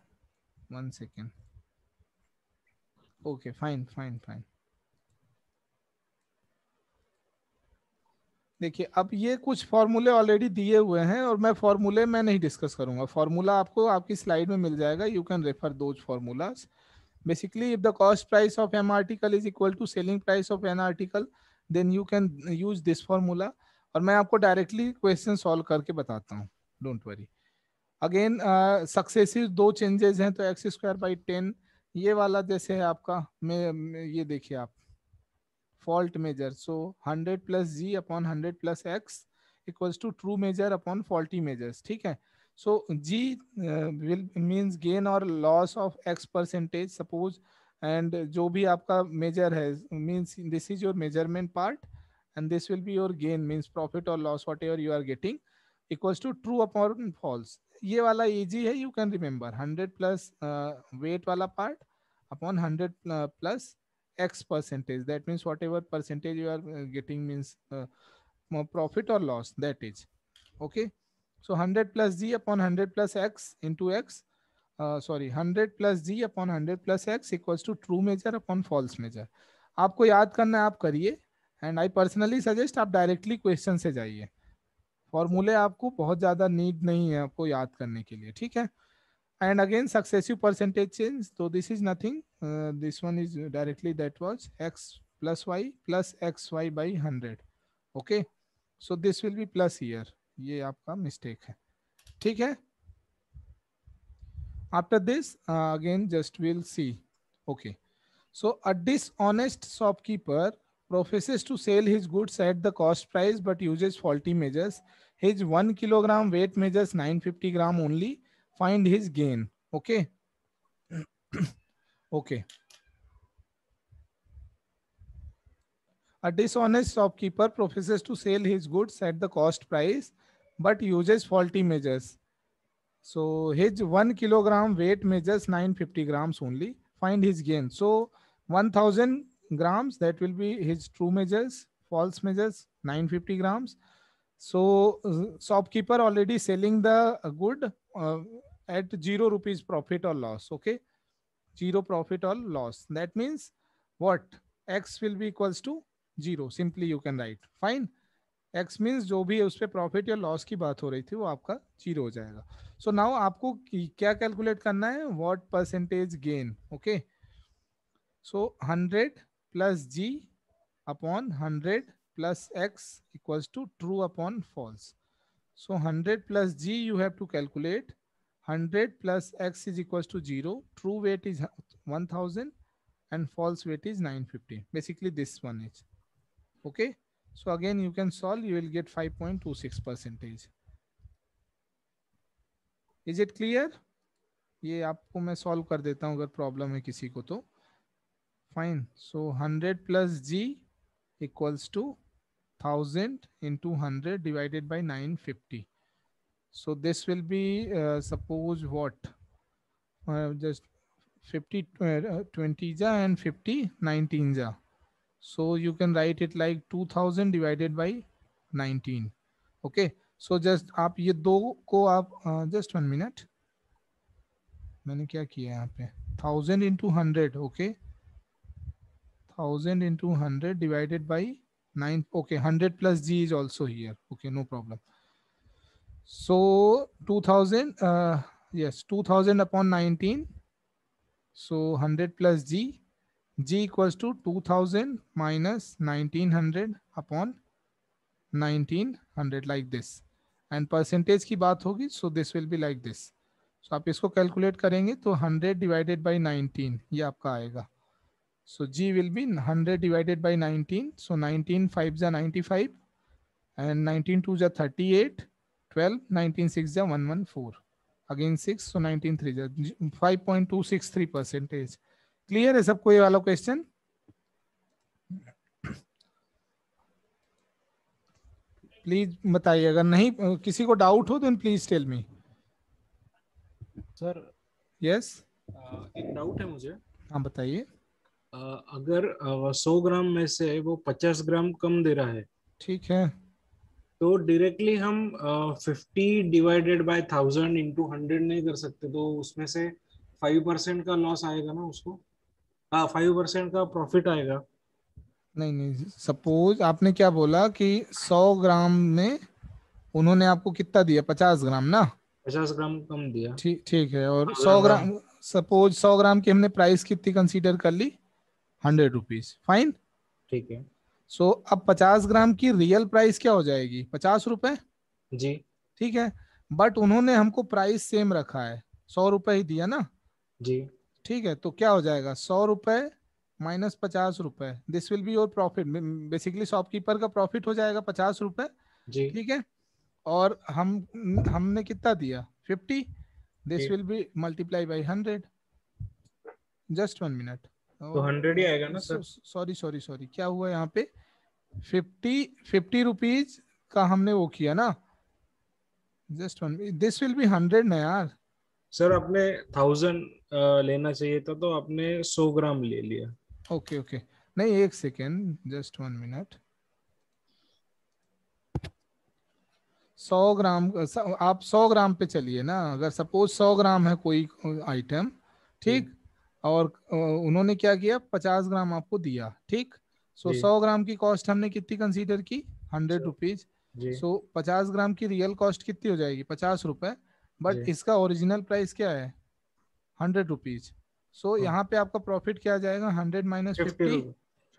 1 second. Okay, fine. देखिए अब ये कुछ फॉर्मूले ऑलरेडी दिए हुए हैं और मैं फॉर्मूले में नहीं डिस्कस करूंगा, फॉर्मूला आपको आपकी स्लाइड में मिल जाएगा, you can refer those formulas. Basically if the cost price of an article is equal to selling price of an article, then you can use this formula. और मैं आपको डायरेक्टली क्वेश्चन सॉल्व करके बताता हूँ, don't worry. Again successive 2 changes हैं, तो x²/10 ये वाला जैसे है आपका, ये देखिए आप fault measure, so 100 plus G upon 100 plus X equals to true measure upon faulty measures. ठीक है, so G will means gain or loss of X percentage suppose, and जो भी आपका measure है means this is your measurement part and this will be your gain means profit or loss whatever you are getting equals to true upon false. ये वाला easy है, you can remember 100 plus weight वाला part upon 100 plus X percentage, that means whatever percentage you are getting means profit or loss, that is okay. So 100 plus G upon 100 plus X into X, 100 plus G upon 100 plus X equals to true measure upon false measure. आपको याद करना है, आप करिए, एंड आई पर्सनली सजेस्ट आप डायरेक्टली क्वेश्चन से जाइए, फॉर्मूले आपको बहुत ज्यादा नीड नहीं है आपको याद करने के लिए. ठीक है, and again successive percentage change, so this is nothing, this one is directly that was x plus y plus xy by 100. okay, so this will be plus here, ये आपका mistake है. ठीक है, after this again just we'll see. okay, so a dishonest shopkeeper professes to sell his goods at the cost price but uses faulty measures. His 1 kilogram weight measures 950 gram only. Find his gain. Okay. okay. A dishonest shopkeeper professes to sell his goods at the cost price but uses faulty measures. So his 1 kilogram weight measures 950 grams only. Find his gain. So 1000 grams, that will be his true measures. false measures 950 grams. So shopkeeper already selling the good at 0 rupees profit or loss. Okay, 0 profit or loss. That means what? X will be equals to 0. Simply you can write. Fine. X means जो भी उस पे प्रॉफिट या लॉस की बात हो रही थी वो आपका 0 हो जाएगा. सो नाउ आपको क्या कैलकुलेट करना है? What percentage gain. Okay, so 100 plus G upon 100 plus X equals to true upon false. So 100 plus G you have to calculate. 100 plus X is equals to 0. True weight is 1000 and false weight is 950. Basically this one is. Okay. So again you can solve, you will get 5.26%. Is it clear? ये आपको मैं सॉल्व कर देता हूँ अगर प्रॉब्लम है किसी को तो. Fine. So 100 plus G equals to 1000 into 100 divided by 950. So this will be suppose what? Just 50 20 ja and 50 19 ja. So you can write it like 2000 divided by 19. Okay. So just आप ये दो को आप just 1 minute. मैंने क्या किया यहाँ पे? 1000 into 100. Okay. 1000 into 100 divided by 9. Okay, 100 plus G is also here. Okay, no problem. So 2000, yes, 2000 upon 19. So 100 plus G, G equals to 2000 minus 1900 upon 1900 like this. And percentage की बात होगी, so this will be like this. So आप इसको calculate करेंगे तो 100 divided by 19 ये आपका आएगा. So G will be 100 divided by 19. So 19 5 ja 95 and 19 2 ja 38, 12, 19 6 ja 114. Again 6, so 19 3 ja 5.263%. Clear है सबको ये वाला क्वेश्चन? प्लीज बताइए, अगर नहीं किसी को डाउट हो तो please tell me. Sir yes, एक डाउट है मुझे. हाँ बताइए. अगर 100 ग्राम में से वो 50 ग्राम कम दे रहा है, ठीक है, तो डायरेक्टली हम 50 डिवाइडेड बाय 1000 इंटू 100 नहीं कर सकते, तो उसमें से 5% का लॉस आएगा ना उसको? 5% का प्रॉफिट आएगा. नहीं नहीं, सपोज आपने क्या बोला कि 100 ग्राम में उन्होंने आपको कितना दिया? 50 ग्राम ना? 50 ग्राम कम दिया. ठीक है. और 100 ग्राम, सपोज 100 ग्राम की हमने प्राइस कितनी कंसीडर कर ली? 100 रुपीज. फाइन, ठीक है. सो अब 50 ग्राम की रियल प्राइस क्या हो जाएगी? 50 रुपए जी. ठीक है, बट उन्होंने हमको प्राइस सेम रखा है, 100 रुपए ही दिया ना जी. ठीक है, तो क्या हो जाएगा? 100 रुपए माइनस 50 रुपए, this will be your profit. Basically shopkeeper का प्रॉफिट हो जाएगा 50 रुपए. जी. ठीक है, और हमने कितना दिया? 50. This will B multiply by 100. Just 1 minute. तो 100 ही आएगा ना सर? सॉरी क्या हुआ यहाँ पे? 50 रुपीज का हमने वो किया ना. जस्ट 1, दिस विल बी 100 ना यार. सर आपने 1000 लेना चाहिए था, तो आपने 100 ग्राम ले लिया. ओके, नहीं एक सेकेंड, जस्ट 1 मिनट. 100 ग्राम, आप 100 ग्राम पे चलिए ना. अगर सपोज 100 ग्राम है कोई आइटम, ठीक, और उन्होंने क्या किया? 50 ग्राम आपको दिया. ठीक, सो 100 ग्राम की कॉस्ट हमने कितनी कंसीडर की? 100 रुपीज. सो 50 ग्राम की रियल कॉस्ट कितनी हो जाएगी? 50 रुपए. बट इसका ओरिजिनल प्राइस क्या है? 100 रुपीज. सो यहाँ पे आपका प्रॉफिट क्या आ जाएगा? 100 माइनस 50,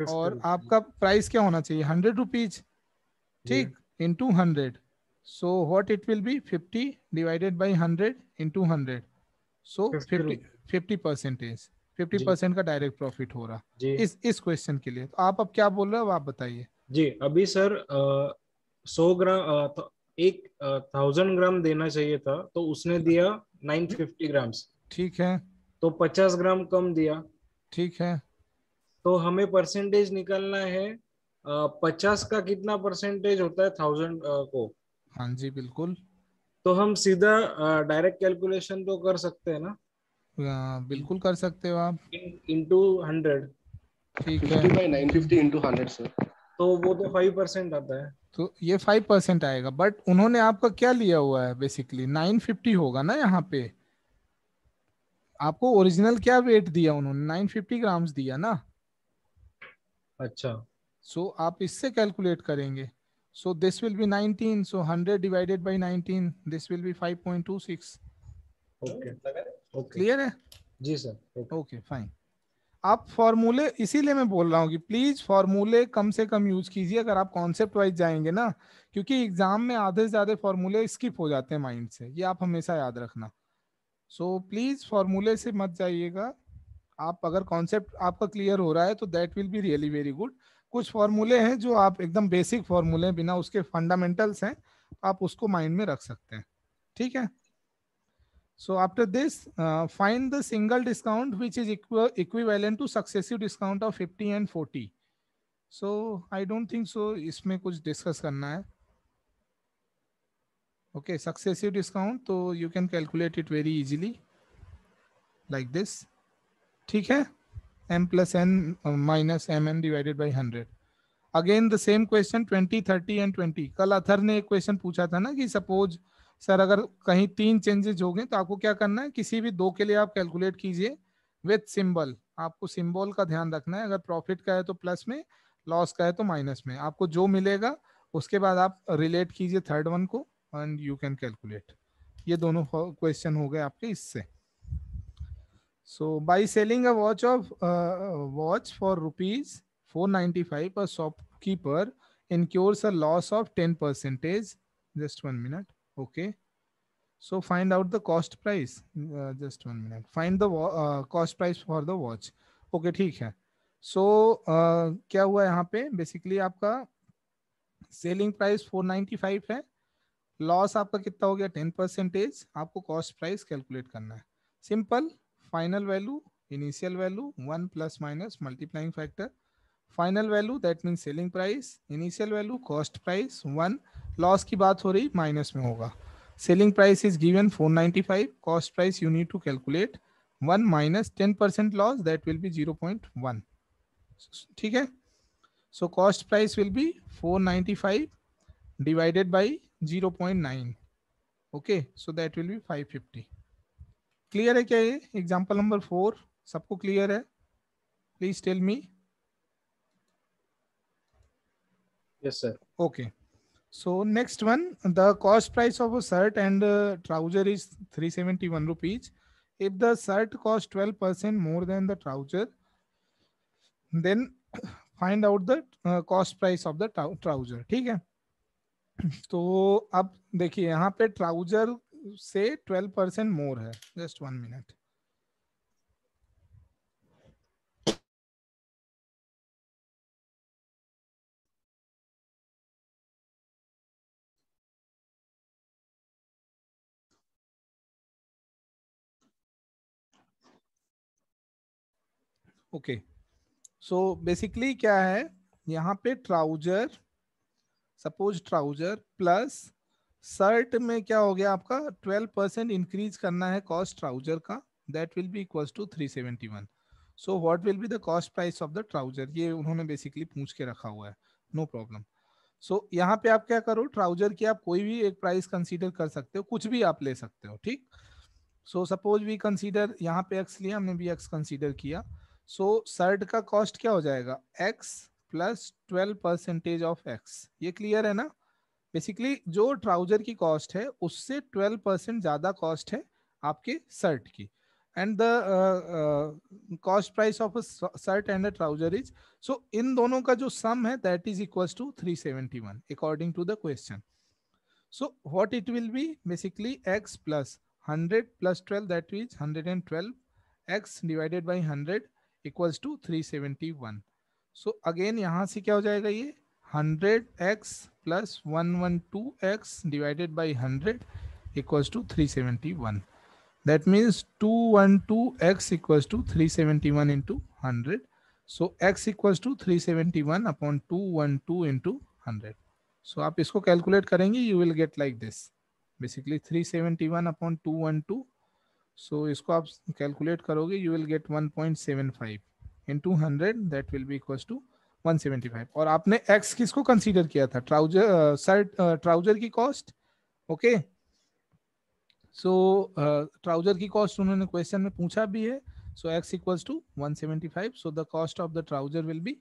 और आपका प्राइस क्या होना चाहिए? 100 रुपीज. ठीक, into 100. So what it will be? 50 divided by 100 into 100. सो 50%. 50% का डायरेक्ट प्रॉफिट हो रहा इस क्वेश्चन के लिए. तो आप अब क्या बोल रहे हो, आप बताइए. जी, अभी सर 100 ग्राम 1000 ग्राम देना चाहिए था, तो उसने दिया 950 ग्राम्स. ठीक है, तो 50 ग्राम कम दिया. ठीक है, तो हमें परसेंटेज निकालना है. 50 का कितना परसेंटेज होता है 1000 को? हाँ जी बिल्कुल. तो हम सीधा डायरेक्ट कैलकुलेशन तो कर सकते हैं ना? बिल्कुल कर सकते हो आप. इंटू 100. ठीक है, 50 by 950 into 100 सर. तो वो तो 5% आता है। तो ये 5% आएगा, बट उन्होंने आपका क्या लिया हुआ है, बेसिकली 950 होगा ना यहाँ पे। आपको ओरिजिनल क्या वेट दिया उन्होंने, 950 ग्राम्स दिया ना। अच्छा। सो आप इससे कैलकुलेट करेंगे। सो this will B 19, so 100 divided by 19, this will B 5.26। Okay okay clear है? जी सर। Okay fine. आप फॉर्मूले, इसीलिए मैं बोल रहा हूँ कि प्लीज फॉर्मूले कम से कम यूज कीजिए अगर आप कॉन्सेप्ट वाइज जाएंगे ना, क्योंकि एग्जाम में आधे से ज्यादा फॉर्मूले स्किप हो जाते हैं माइंड से, ये आप हमेशा याद रखना। सो प्लीज फॉर्मूले से मत जाइएगा। आप अगर कॉन्सेप्ट आपका क्लियर हो रहा है तो that will be really very good. कुछ फॉर्मूले हैं जो आप एकदम बेसिक फॉर्मूले, बिना उसके फंडामेंटल्स हैं, आप उसको माइंड में रख सकते हैं। ठीक है? So after this, find the single discount which is equivalent to successive discount of 50 and 40. So I don't think so इसमें कुछ डिस्कस करना है। Okay, successive discount, तो you can calculate it very easily like this. ठीक है? m plus n minus mn divided by 100. Again the same question 20, 30 and 20। कल अथर ने एक क्वेश्चन पूछा था ना कि सपोज सर अगर कहीं 3 चेंजेस हो गए तो आपको क्या करना है, किसी भी 2 के लिए आप कैलकुलेट कीजिए विथ सिंबल। आपको सिंबल का ध्यान रखना है, अगर प्रॉफिट का है तो प्लस में, लॉस का है तो माइनस में। आपको जो मिलेगा उसके बाद आप रिलेट कीजिए थर्ड वन को एंड यू कैन कैलकुलेट। ये दोनों क्वेश्चन हो गए आपके इससे। So by selling a watch for rupees 495, a shopkeeper incurs a loss of 10%. Just 1 minute. Okay. So find out the cost price. Just 1 minute. Find the cost price for the watch. Okay, ठीक है। So क्या हुआ यहाँ पे, बेसिकली आपका सेलिंग प्राइस 495 है, लॉस आपका कितना हो गया 10%। आपको कॉस्ट प्राइस कैलकुलेट करना है। Simple, final value initial value 1 plus minus multiplying factor, final value that mean selling price, initial value cost price 1, loss की बात हो रही माइनस में होगा। Selling price is given 495, cost price you need to calculate 1 minus 10% loss that will be 0.1। ठीक है? So cost price will be 495 divided by 0.9. Okay, so that will be 550. Clear है क्या ये एग्जाम्पल नंबर 4? सबको क्लियर है? Please tell me. Yes sir. Okay, so next one, the cost price of a shirt and trouser is 371 rupees. If the shirt costs 12% more than the trouser, then find out the cost price of the trouser. ठीक है? तो अब देखिए यहाँ पे ट्राउजर से 12% मोर है। Just 1 minute. Okay, so basically क्या है यहाँ पे, trouser, suppose trouser plus shirt में क्या हो गया आपका 12% इंक्रीज करना है कॉस्ट ट्राउजर का, that will be equals to 371। So what will be the cost price of the trouser, ये उन्होंने बेसिकली पूछ के रखा हुआ है। No problem. सो यहाँ पे आप क्या करो, ट्राउजर की आप कोई भी एक प्राइस कंसीडर कर सकते हो, कुछ भी आप ले सकते हो। ठीक? सो सपोज वी कंसीडर, यहाँ पे एक्स लिया हमने, भी एक्स कंसीडर किया। सो शर्ट का कॉस्ट क्या हो जाएगा, एक्स प्लस 12% ऑफ एक्स। ये क्लियर है ना? बेसिकली जो ट्राउजर की कॉस्ट है उससे 12% ज्यादा कॉस्ट है आपके शर्ट की, and the cost price of shirt and trouser is, so इन दोनों का जो सम है that is equals to 371 according to the question. So what it will be, basically x plus 100 plus 12, that is 112, x divided by 100 equals to 371. So again यहाँ से क्या हो जाएगा, ये 100x plus 112x divided by 100 equals to 371. That means 212x equals to 371 into 100. So x equals to 371 upon 212 into 100. सो आप इसको कैलकुलेट करेंगे, you will get like this, basically 371 upon 212। So इसको आप कैलकुलेट करोगे, you will get 1.75 into 100, that will be equals to 175। और आपने एक्स किसको कंसीडर किया था? ट्राउजर, शर्ट, ट्राउजर की कॉस्ट। ओके, सो ट्राउजर की कॉस्ट उन्होंने क्वेश्चन में पूछा भी है। So x equals to 175, so the cost of the trouser will be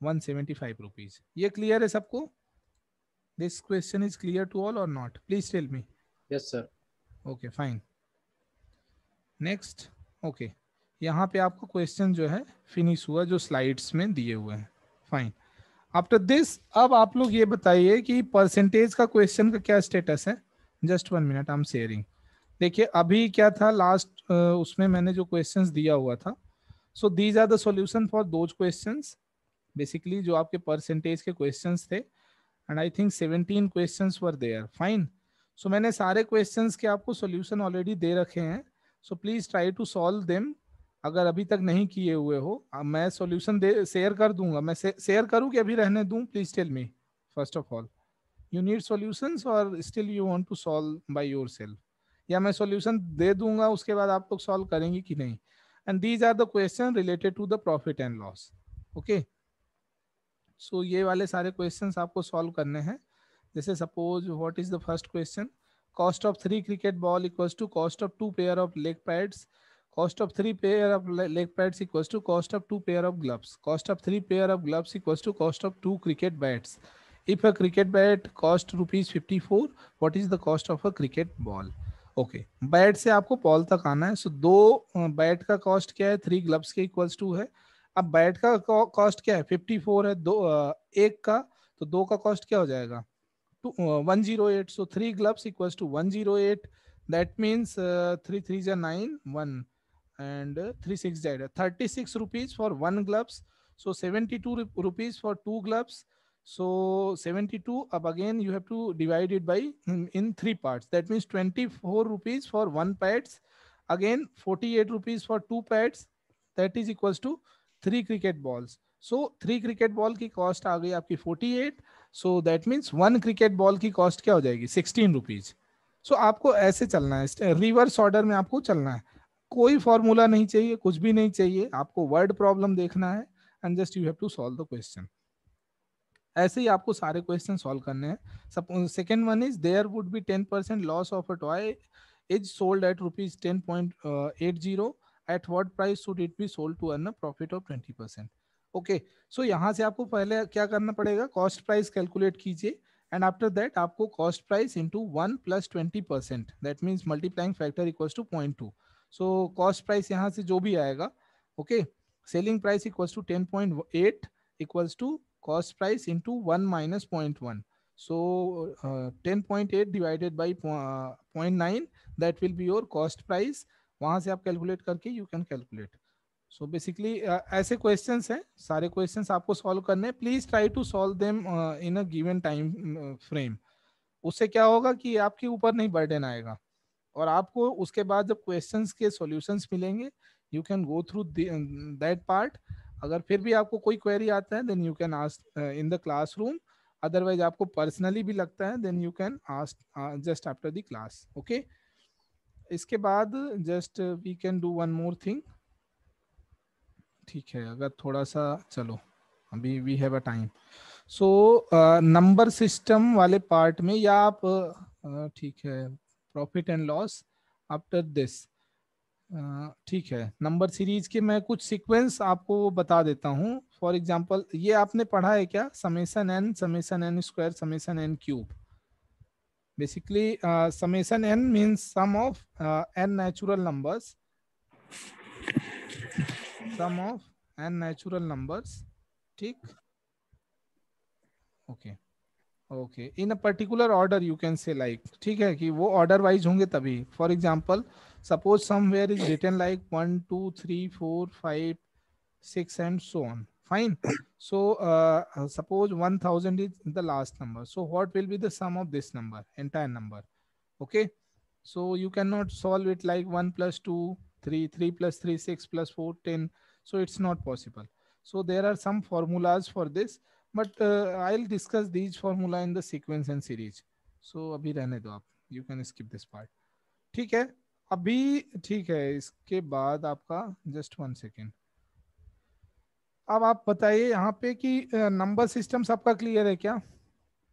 175 rupees. ये क्लियर है सबको? This question is clear to all और not? Please tell me. Yes sir. Okay fine, next. Okay, यहाँ पे आपका क्वेश्चन जो है फिनिश हुआ जो स्लाइड्स में दिए हुए हैं। फाइन, आफ्टर दिस अब आप लोग ये बताइए कि परसेंटेज का क्वेश्चन का क्या स्टेटस है। Just 1 minute, I am sharing. देखिए अभी क्या था लास्ट उसमें मैंने जो क्वेश्चंस दिया हुआ था, so these are the solution for those questions, basically जो आपके परसेंटेज के क्वेश्चंस थे, and I think 17 questions were there. Fine, so मैंने सारे क्वेश्चंस के आपको सॉल्यूशन ऑलरेडी दे रखे हैं, so please try to solve them. अगर अभी तक नहीं किए हुए हो, मैं सॉल्यूशन दे शेयर कर दूंगा। मैं शेयर करूं कि अभी रहने दूं? Please tell me first of all, you need solutions और still you want to solve by yourself, या मैं सॉल्यूशन दे दूंगा उसके बाद आप लोग सॉल्व करेंगे कि नहीं? And these are the question related to the profit and loss. Okay, so ये वाले सारे क्वेश्चंस आपको सॉल्व करने हैं। जैसे suppose what is the first question, cost of 3 cricket ball equals to cost of 2 pair of leg pads, cost of 3 pair of leg pads equals to cost of 2 pair of gloves, cost of 3 pair of gloves equals to cost of 2 cricket bats. If a cricket bat cost rupees 54, what is the cost of a cricket ball? Okay, bat से आपको बॉल तक आना है। सो दो बैट का कॉस्ट क्या है? 3 ग्लव्स के इक्वल्स टू है। अब बैट का कॉस्ट क्या है? 54 है, दो एक का, तो दो का कॉस्ट क्या हो जाएगा? 108. So 3 gloves equals to 108, that means 3 3 9 1 and 3 6 divided 36 rupees for 1 gloves, so 72 rupees for 2 gloves, so 72. Up again you have to divide it by in 3 parts, that means 24 rupees for 1 pads, again 48 rupees for 2 pads, that is equals to 3 cricket balls. so 3 cricket ball की cost आ गई आपकी 48, so that means 1 cricket ball की cost क्या हो जाएगी? 16 rupees. so आपको ऐसे चलना है, रिवर्स ऑर्डर में आपको चलना है। कोई फॉर्मूला नहीं चाहिए, कुछ भी नहीं चाहिए, आपको वर्ड प्रॉब्लम देखना है and just you have to solve the question. ऐसे ही आपको सारे क्वेश्चन सॉल्व करने हैं। Second one is there would be 10% loss of a toy is sold at rupees 10.80, at what price should it be sold to earn a profit of 20%। Okay, so यहाँ से आपको पहले क्या करना पड़ेगा? कॉस्ट प्राइस कैलकुलेट कीजिए, एंड आफ्टर दैट आपको cost price into 1 + 20%, that means multiplying factor equals to 0.2। So cost price यहाँ से जो भी आएगा, okay, selling price equals to 10.8 equals to cost price into 1 - 0.1, so 10.8 divided by 0.9, that will be your cost price. वहां से आप कैलकुलेट करके you can calculate. So basically ऐसे क्वेश्चंस हैं, सारे क्वेश्चंस आपको सॉल्व करने हैं। Please try to solve them in a given time frame. उससे क्या होगा कि आपके ऊपर नहीं बर्डन आएगा, और आपको उसके बाद जब क्वेश्चंस के सॉल्यूशंस मिलेंगे, you can go through that part. अगर फिर भी आपको कोई क्वेरी आता है, then you can ask in the classroom. Otherwise आपको पर्सनली भी लगता है, then you can ask just after the class. Okay, इसके बाद just we can do one more thing. ठीक है, अगर थोड़ा सा चलो, अभी we have a time. So number system वाले पार्ट में, या आप ठीक है, profit and loss after this, ठीक है, नंबर सीरीज के मैं कुछ सीक्वेंस आपको बता देता हूँ। फॉर एग्जांपल, ये आपने पढ़ा है क्या? Summation n square summation n cube. Basically summation n means sum of n natural numbers, sum of n natural numbers, ठीक, okay okay, in a particular order you can say, like, ठीक है, कि वो ऑर्डर वाइज होंगे तभी। For example, suppose somewhere is written like 1 2 3 4 5 6 and so on. Fine, so suppose 1000 is the last number, so what will be the sum of this number, entire number? Okay, so you cannot solve it like 1 + 2 3, 3 + 3 6 + 4 10, so it's not possible. So there are some formulas for this, but I'll discuss these formula in the sequence and series. So अभी रहने दो आप, you can skip this part. ठीक है, अभी ठीक है। इसके बाद आपका just 1 second, अब आप बताइए यहाँ पे कि नंबर सिस्टम सबका क्लियर है क्या?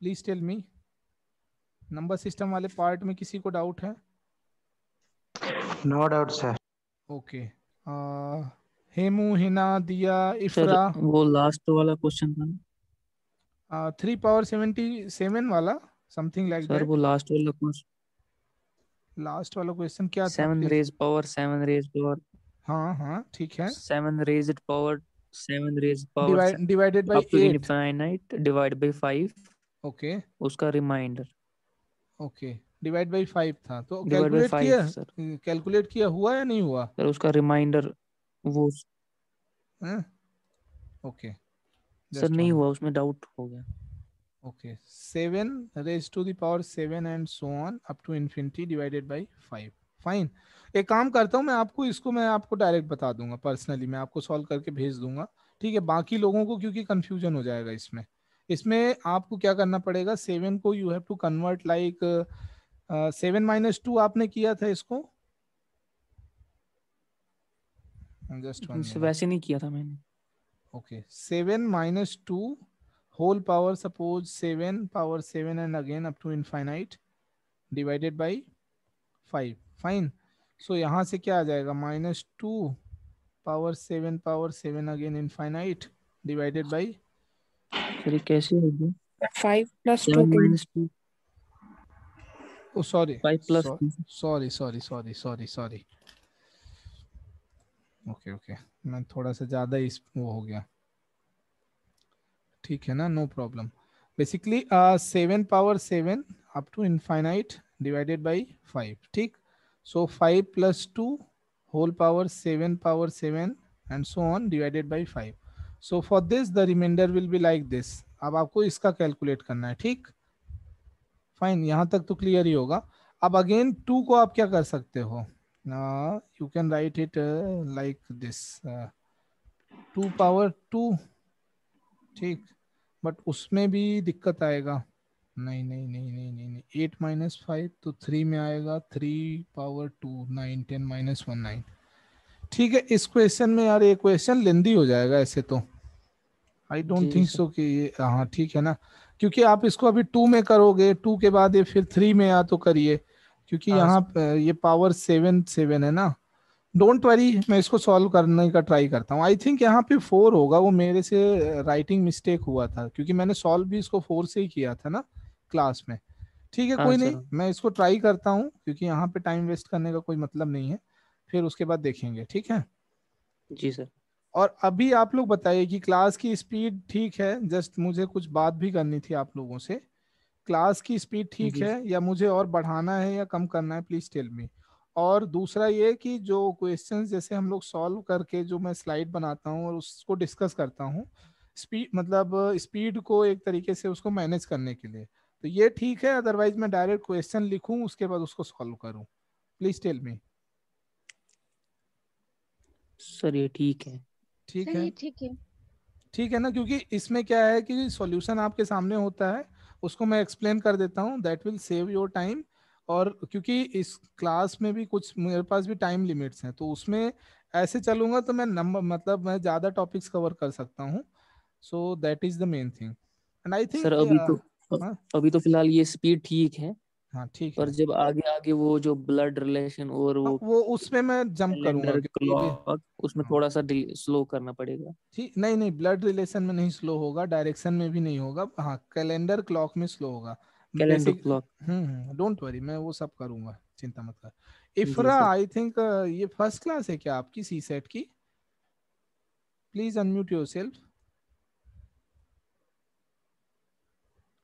Please tell me. Number system वाले पार्ट में किसी को डाउट है? No doubt, sir. Okay. Hemu, Hina, Diya, sir इफ्रा, वो लास्ट वाला क्वेश्चन था ना 3 पावर 77 वाला, समथिंग लाइक सर, वो दैट। लास्ट वाला क्वेश्चन, लास्ट वाला क्वेश्चन क्या था 7 please? Raise power 7 raise power हाँ हाँ ठीक है। 7 raise power 7 raise power divided by up to 8। Infinite divide by 5, okay उसका रिमाइंडर ओके, डिवाइड बाई 5 था तो डिवाइड बाय कैलकुलेट 5 किया? सर। कैलकुलेट किया हुआ या नहीं हुआ? सर उसका रिमाइंडर वो ओके सर जस्ट नहीं वन। हुआ, उसमें डाउट हो गया। Okay 7 raised to the power 7 and so on up to infinity divided by 5। Fine. एक काम करता हूँ, मैं आपको डायरेक्ट बता दूंगा पर्सनली, मैं आपको सॉल्व करके भेज दूंगा। ठीक है, बाकी लोगों को क्योंकि कंफ्यूजन हो जाएगा इसमें। इसमें आपको क्या करना पड़ेगा, 7 को you have to convert like 7 - 2 आपने किया था इसको। जस्ट 1 इनसे मिनट। वैसे नहीं किया था मैंने। Okay 7 - 2 whole power, suppose 7 power 7 and again up to infinite divided by 5। Fine. सो यहाँ से क्या आ जाएगा, -2 power 7 again infinite divided by sir ये कैसे हो गया? 5 + 2 7 - 2 sorry 5 + 2 sorry sorry sorry sorry sorry. Okay okay, मैं थोड़ा सा ज़्यादा इस वो हो गया। ठीक है ना, no problem. Basically 7 power 7 up to infinite divided by 5। ठीक, सो 5 + 2 whole power 7 power 7 and so on divided by 5। so for this the remainder will be like this। अब आपको इसका कैलकुलेट करना है। ठीक, फाइन, यहाँ तक तो क्लियर ही होगा। अब अगेन 2 को आप क्या कर सकते हो, you can write it like this 2 power 2। ठीक, बट उसमें भी दिक्कत आएगा। नहीं नहीं नहीं नहीं नहीं नहीं, 8 - 5 तो 3 में आएगा, 3 power 2 9 10 - 1 9। ठीक है, इस क्वेश्चन में यार ये क्वेश्चन लेंदी हो जाएगा ऐसे तो। आई डोंट जी थिंक सर। सो कि ये, हाँ ठीक है ना, क्योंकि आप इसको अभी 2 में करोगे, 2 के बाद ये फिर 3 में या तो करिए, क्योंकि हाँ यहाँ ये पावर 7 7 है ना। डोंट वरी, मैं इसको सॉल्व करने का ट्राई करता हूँ। आई थिंक यहाँ पे 4 होगा, वो मेरे से राइटिंग मिस्टेक हुआ था, क्योंकि मैंने सॉल्व भी इसको 4 से ही किया था ना क्लास में। ठीक है, हाँ कोई नहीं, सर। मैं इसको ट्राई करता हूँ, क्योंकि यहाँ पे टाइम वेस्ट करने का कोई मतलब नहीं है। फिर उसके बाद देखेंगे, ठीक है। जी सर। और अभी आप लोग बताइए कि क्लास की स्पीड ठीक है? जस्ट मुझे कुछ बात भी करनी थी आप लोगों से। क्लास की स्पीड ठीक जी है या मुझे और बढ़ाना है या कम करना है, प्लीज टेल मी। और दूसरा ये कि जो क्वेश्चंस जैसे हम लोग सॉल्व करके जो मैं स्लाइड बनाता हूँ और उसको डिस्कस करता हूँ, स्पीड मतलब स्पीड को एक तरीके से उसको मैनेज करने के लिए, तो ये ठीक है? अदरवाइज मैं डायरेक्ट क्वेश्चन लिखूं उसके बाद उसको सॉल्व करूं, प्लीज टेल मी। सर ये ठीक है। ठीक है, सही, ठीक है। ठीक है ना, क्योंकि इसमें क्या है कि सॉल्यूशन आपके सामने होता है, उसको मैं एक्सप्लेन कर देता हूँ, that will save your time. और क्योंकि इस क्लास में भी कुछ मेरे पास भी टाइम लिमिट्स हैं, तो उसमें ऐसे चलूंगा तो मैं नंबर मतलब मैं ज़्यादा टॉपिक्स कवर कर सकता हूँ। So that is the main thing and I sir think. हाँ अभी तो फिलहाल ये स्पीड ठीक है, हाँ ठीक पर है। जब आगे आगे वो जो ब्लड रिलेशन और हाँ, वो वो उसमें मैं जंप करूंगा कैलेंडर क्योंकि क्लॉक, उसमें हाँ थोड़ा सा स्लो करना पड़ेगा। ठीक, नहीं नहीं, ब्लड रिलेशन में नहीं स्लो होगा, डायरेक्शन में भी नहीं होगा, हाँ कैलेंडर क्लॉक में स्लो होगा calendar basic. Clock. Don't worry, मैं वो सब करूंगा, चिंता मत कर। जी इफ्रा, सर। आई थिंक ये फर्स्ट क्लास है क्या आपकी सी सेट की? Please unmute yourself.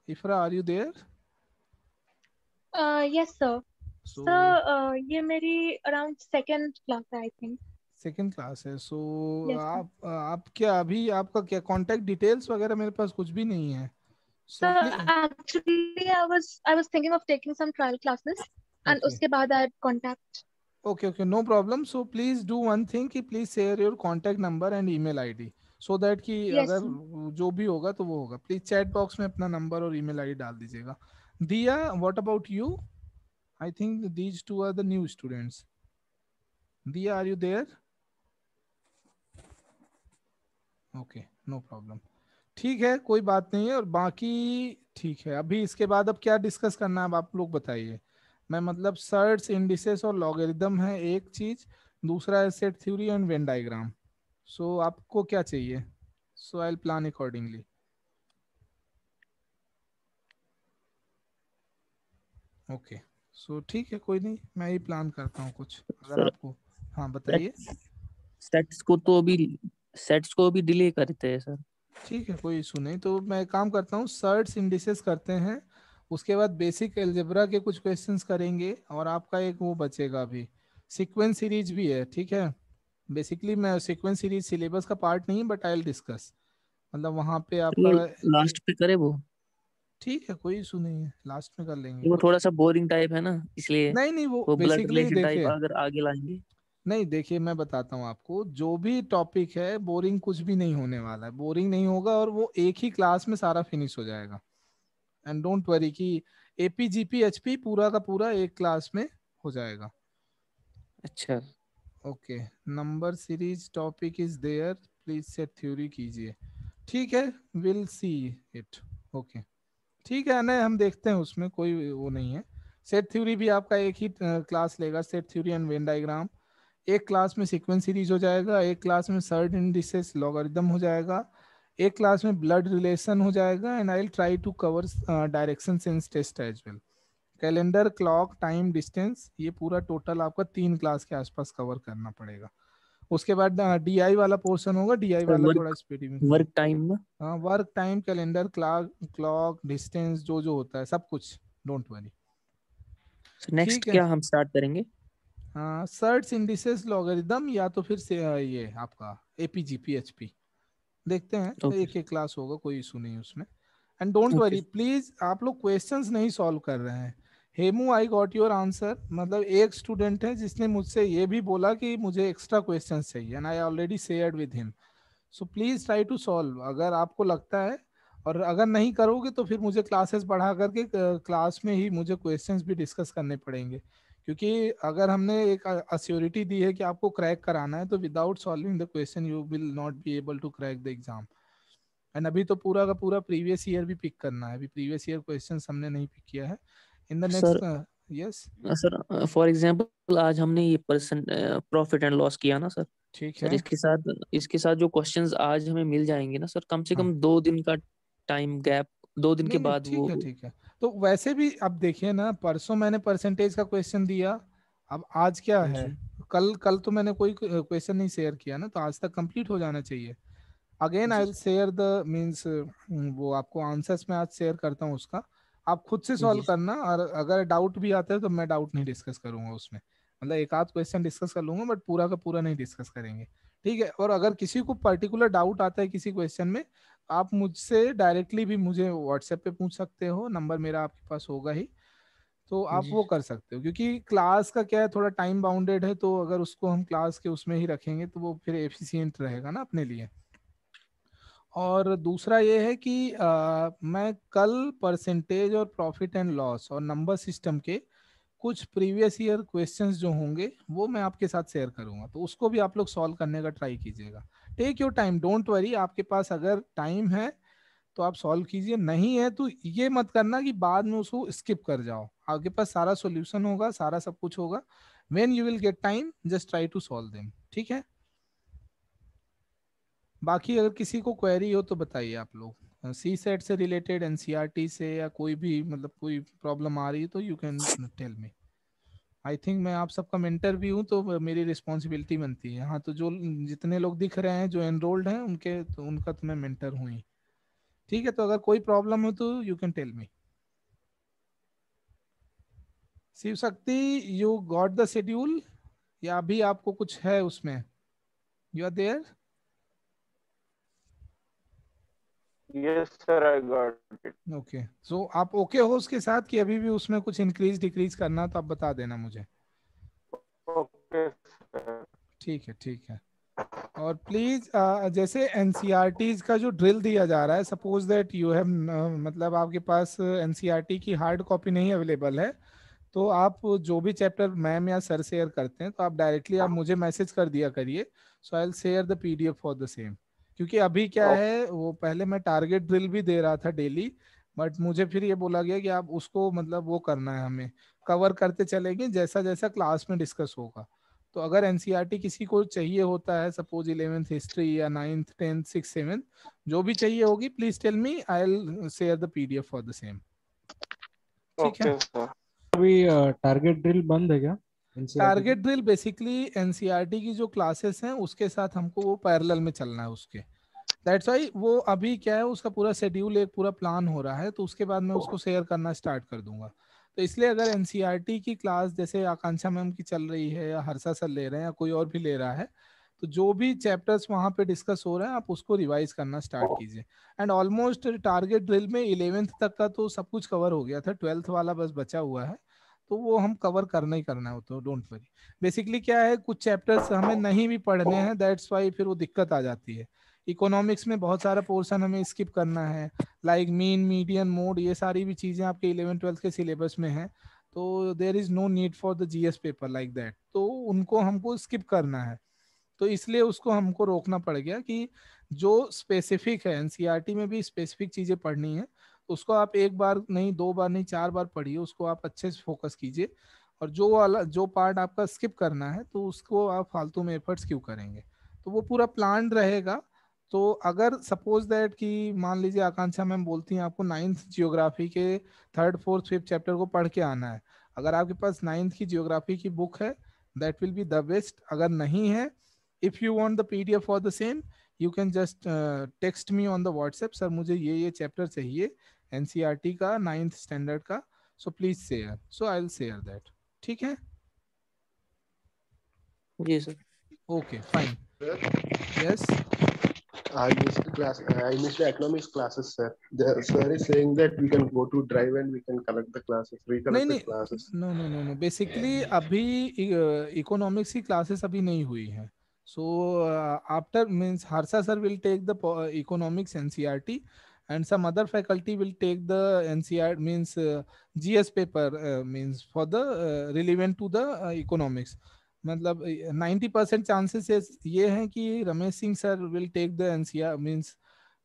Ifra, are you there? Yes, sir. So Sir, ये मेरी around second class है, I think. सेकंड क्लास है। So Yes, sir. आप क्या अभी आपका क्या कांटेक्ट डिटेल्स वगैरह मेरे पास कुछ भी नहीं है। सो Sir, please, actually, I was thinking of taking some trial classes, and okay उसके बाद I'd contact. okay okay no problem। so please do one thing कि please share your contact number and email id so that कि Yes, अगर sir. जो भी होगा तो वो होगा, प्लीज चैट बॉक्स में अपना नंबर और ईमेल आईडी डाल दीजिएगा। Diya, what about you? I think these two are the new students. Diya, are you there? Okay, no problem, ठीक है, कोई बात नहीं है। और बाकी ठीक है, अभी इसके बाद अब क्या डिस्कस करना है अब आप लोग बताइए। मैं मतलब सर्च, इंडिसेस और लॉगरिदम है एक चीज, दूसरा है set theory and Venn diagram. So आपको क्या चाहिए? So I will plan accordingly. Okay, so ठीक है, कोई नहीं, मैं ही प्लान करता हूँ कुछ अगर सर आपको। हाँ बताइए। सेट्स को भी डिले करते हैं सर। ठीक है, कोई इशू नहीं, तो मैं काम करता हूँ, सर्च इंडिसेस करते हैं, उसके बाद बेसिक अलजेब्रा के कुछ क्वेश्चंस करेंगे, और आपका एक वो बचेगा अभी, सीक्वेंस सीरीज भी है, ठीक है। बेसिकली मैं सीक्वेंस सीरीज सिलेबस का पार्ट नहीं, बट आई विल डिस्कस, मतलब वहाँ पे वो आपका। लास्ट पे करे वो। ठीक है, कोई इशू नहीं है, लास्ट में कर लेंगे, वो कोई। थोड़ा सा बोरिंग टाइप है ना, इसलिए नहीं नहीं, वो वो ब्लड बेसिकली रिलेशन टाइप देखिए, अगर आगे लाएंगे। नहीं देखिए, मैं बताता हूँ आपको, जो भी टॉपिक है बोरिंग कुछ भी नहीं होने वाला है, बोरिंग नहीं होगा, और वो एक ही क्लास में सारा फिनिश हो जाएगा। एंड डोंट वरी कि एपी जीपी एचपी पूरा का पूरा एक क्लास में हो जाएगा। अच्छा okay, number series topic is there, please set theory कीजिए, ठीक है, विल सी इट। ओके, ठीक है, नहीं हम देखते हैं, उसमें कोई वो नहीं है। सेट थ्योरी भी आपका एक ही क्लास लेगा, set theory and Venn diagram. एक क्लास में सीक्वेंस सीरीज हो जाएगा, एक क्लास में सर्ट इंडिसेस लॉगरिदम हो जाएगा, एक क्लास में ब्लड रिलेशन हो जाएगा, and I will try to cover direction sense test as well. Calendar, clock, time, distance, ये पूरा टोटल आपका 3 क्लास के आसपास कवर करना पड़ेगा। उसके बाद डीआई वाला पोर्शन होगा, डीआई सर, वाला थोड़ा वर्क स्पीडी में। वर्क टाइम में। हाँ, work time, calendar, clock, clock, distance, जो जो होता है सब कुछ, डोंट वरी। नेक्स्ट ठीक है, क्या हम स्टार्ट करेंगे? हाँ, सर्च इंडिसेस लॉगरिदम, या तो फिर से ये आपका एपीजी पीएचपी, देखते हैं, ओके एक एक क्लास होगा, कोई इशू नहीं उसमें। And don't okay worry please, आप लोग क्वेश्चंस नहीं सॉल्व कर रहे हैं। Hemu, I got your answer, मतलब एक स्टूडेंट है जिसने मुझसे ये भी बोला कि मुझे एक्स्ट्रा क्वेश्चंस चाहिए, and I already shared with him. So please try to solve अगर आपको लगता है, और अगर नहीं करोगे तो फिर मुझे क्लासेस बढ़ा करके क्लास में ही मुझे क्वेश्चंस भी डिस्कस करने पड़ेंगे, क्योंकि अगर हमने एक अश्योरिटी दी है कि आपको क्रैक कराना है, तो without solving the question you will not be able to crack the exam. And अभी तो पूरा का पूरा प्रीवियस ईयर भी पिक करना है, अभी प्रीवियस ईयर क्वेश्चंस हमने नहीं पिक किया है in the sir. Next. Yes, sir for example आज हमने ये परसेंट प्रॉफिट एंड लॉस किया ना सर। ठीक सर है। इसके साथ जो क्वेश्चंस आज हमें मिल जाएंगे ना सर, कम से हाँ, कम 2 दिन का टाइम गैप, 2 दिन के नहीं नहीं, बाद ठीक वो। है ठीक है। तो वैसे भी अब देखिए ना, परसों मैंने परसेंटेज का क्वेश्चन दिया, अब आज क्या है, जी कल कल तो मैंने कोई क्वेश्चन नहीं शेयर किया ना, तो आज तक कंप्लीट हो जाना चाहिए। अगेन आई जी विल शेयर द मीन्स, वो आपको आंसर्स में आज शेयर करता हूँ उसका, आप खुद से सॉल्व जी करना, और अगर डाउट भी आता है तो मैं डाउट नहीं डिस्कस करूंगा उसमें, मतलब एक आध क्वेश्चन डिस्कस कर लूंगा, बट पूरा का पूरा नहीं डिस्कस करेंगे, ठीक है। और अगर किसी को पर्टिकुलर डाउट आता है किसी क्वेश्चन में, आप मुझसे डायरेक्टली भी मुझे व्हाट्सएप पे पूछ सकते हो, नंबर मेरा आपके पास होगा ही, तो आप जी वो कर सकते हो, क्योंकि क्लास का क्या है, थोड़ा टाइम बाउंडेड है, तो अगर उसको हम क्लास के उसमें ही रखेंगे तो वो फिर एफिशिएंट रहेगा ना अपने लिए। और दूसरा ये है कि मैं कल परसेंटेज और प्रॉफिट एंड लॉस और नंबर सिस्टम के कुछ प्रीवियस ईयर क्वेश्चंस जो होंगे वो मैं आपके साथ शेयर करूंगा, तो उसको भी आप लोग सॉल्व करने का ट्राई कीजिएगा। Take your time, don't worry, आपके पास अगर टाइम है तो आप सॉल्व कीजिए, नहीं है तो ये मत करना कि बाद में उसको स्किप कर जाओ, आपके पास सारा सॉल्यूशन होगा, सारा सब कुछ होगा। When you will get time just try to solve them, ठीक है। बाकी अगर किसी को क्वेरी हो तो बताइए आप लोग, सी सेट से रिलेटेड, एनसीईआरटी से, या कोई भी मतलब कोई प्रॉब्लम आ रही है तो you can tell me. I think मैं आप सबका मेंटर भी हूँ, तो मेरी रिस्पॉन्सिबिलिटी बनती है। हाँ, तो जो जितने लोग दिख रहे हैं जो एनरोल्ड हैं उनके, तो उनका तो मैं मेंटर हूँ ही, ठीक है। तो अगर कोई प्रॉब्लम हो तो you can tell me. Shiv Shakti, you got the schedule, या अभी आपको कुछ है उसमें? You are there? Yes, sir, I got it. Okay, so आप ओके हो उसके साथ कि अभी भी उसमें कुछ इंक्रीज डिक्रीज करना, तो आप बता देना मुझे। Okay, sir. ठीक है ठीक है। और प्लीज जैसे एनसीईआरटीज का जो ड्रिल दिया जा रहा है, सपोज दैट यू हैव, मतलब आपके पास एनसीईआरटी की हार्ड कॉपी नहीं अवेलेबल है, तो आप जो भी चैप्टर मैम या सर शेयर करते हैं, तो आप डायरेक्टली आप मुझे मैसेज कर दिया करिए, so I will share the PDF for the same. क्योंकि अभी क्या है, वो पहले मैं टारगेट ड्रिल भी दे रहा था डेली, बट मुझे फिर ये बोला गया कि आप उसको मतलब वो करना है, हमें कवर करते चलेंगे जैसा जैसा क्लास में डिस्कस होगा। तो अगर एनसीईआरटी किसी को चाहिए होता है, सपोज 11th हिस्ट्री या 9th 10th 6th 7th जो भी चाहिए होगी, please tell me, I will share the PDF for the same. ठीक है। Okay sir. अभी टारगेट ड्रिल बंद है क्या NCERT target drill basically NCERT की जो क्लासेस हैं उसके साथ हमको वो पैरेलल में चलना है उसके। दैट्स वाई वो अभी क्या है, उसका पूरा शेड्यूल एक पूरा प्लान हो रहा है, तो उसके बाद मैं उसको शेयर करना स्टार्ट कर दूंगा। तो इसलिए अगर एनसीईआरटी की क्लास जैसे आकांक्षा मैम की चल रही है या हर्षा सर ले रहे हैं या कोई और भी ले रहा है, तो जो भी चैप्टर्स वहाँ पे डिस्कस हो रहे हैं आप उसको रिवाइज करना स्टार्ट कीजिए। एंड ऑलमोस्ट टारगेट ड्रिल में 11th तक का तो सब कुछ कवर हो गया था, 12th वाला बस बचा हुआ है, तो वो हम कवर करना ही करना है, तो डोंट वरी। बेसिकली क्या है, कुछ चैप्टर्स हमें नहीं भी पढ़ने हैं, दैट्स वाई फिर वो दिक्कत आ जाती है। इकोनॉमिक्स में बहुत सारा पोर्शन हमें स्किप करना है, लाइक मीन मीडियन मोड, ये सारी भी चीज़ें आपके 11th 12th के सिलेबस में हैं, तो there is no need for the GS paper like that, तो उनको हमको स्किप करना है। तो इसलिए उसको हमको रोकना पड़ गया कि जो स्पेसिफिक है, एनसीईआरटी में भी स्पेसिफिक चीज़ें पढ़नी है, उसको आप एक बार नहीं, दो बार नहीं, 4 बार पढ़िए, उसको आप अच्छे से फोकस कीजिए। और जो वाला जो पार्ट आपका स्किप करना है तो उसको आप फालतू में एफर्ट्स क्यों करेंगे, तो वो पूरा प्लान रहेगा। तो अगर सपोज दैट कि मान लीजिए आकांक्षा मैम बोलती हैं आपको 9th जियोग्राफी के 3rd 4th 5th चैप्टर को पढ़ के आना है, अगर आपके पास 9th की जियोग्राफी की बुक है that will be the best. अगर नहीं है, if you want the PDF for the same, you can just text me on the WhatsApp, sir मुझे ये चैप्टर चाहिए एनसीईआरटी का 9th स्टैंडर्ड का, so please share, so I'll share that। ठीक है। जी sir. Okay, fine। Yes। I missed the class. I missed the economics classes, sir. The sir is saying that we can go to drive and we can collect the classes, नहीं recollect the नहीं, classes. नो, बेसिकली अभी इकोनॉमिक्स की क्लासेस अभी नहीं हुई हैं। So after means Harsha sir will take the economics NCERT and some other faculty will take the NCERT means GS paper means for the relevant to the economics। मतलब 90% चांसेस ये हैं कि Ramesh Singh sir will take the NCERT means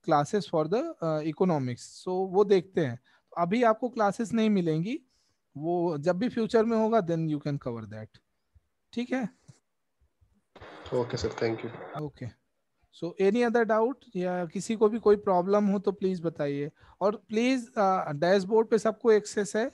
classes for the economics, so वो देखते हैं। अभी आपको क्लासेस नहीं मिलेंगी, वो जब भी फ्यूचर में होगा then you can cover that. ठीक है। Okay, sir. Thank you. Okay, so any other doubt या किसी को भी कोई प्रॉब्लम हो तो प्लीज बताइए। और प्लीज डैशबोर्ड पे सबको एक्सेस है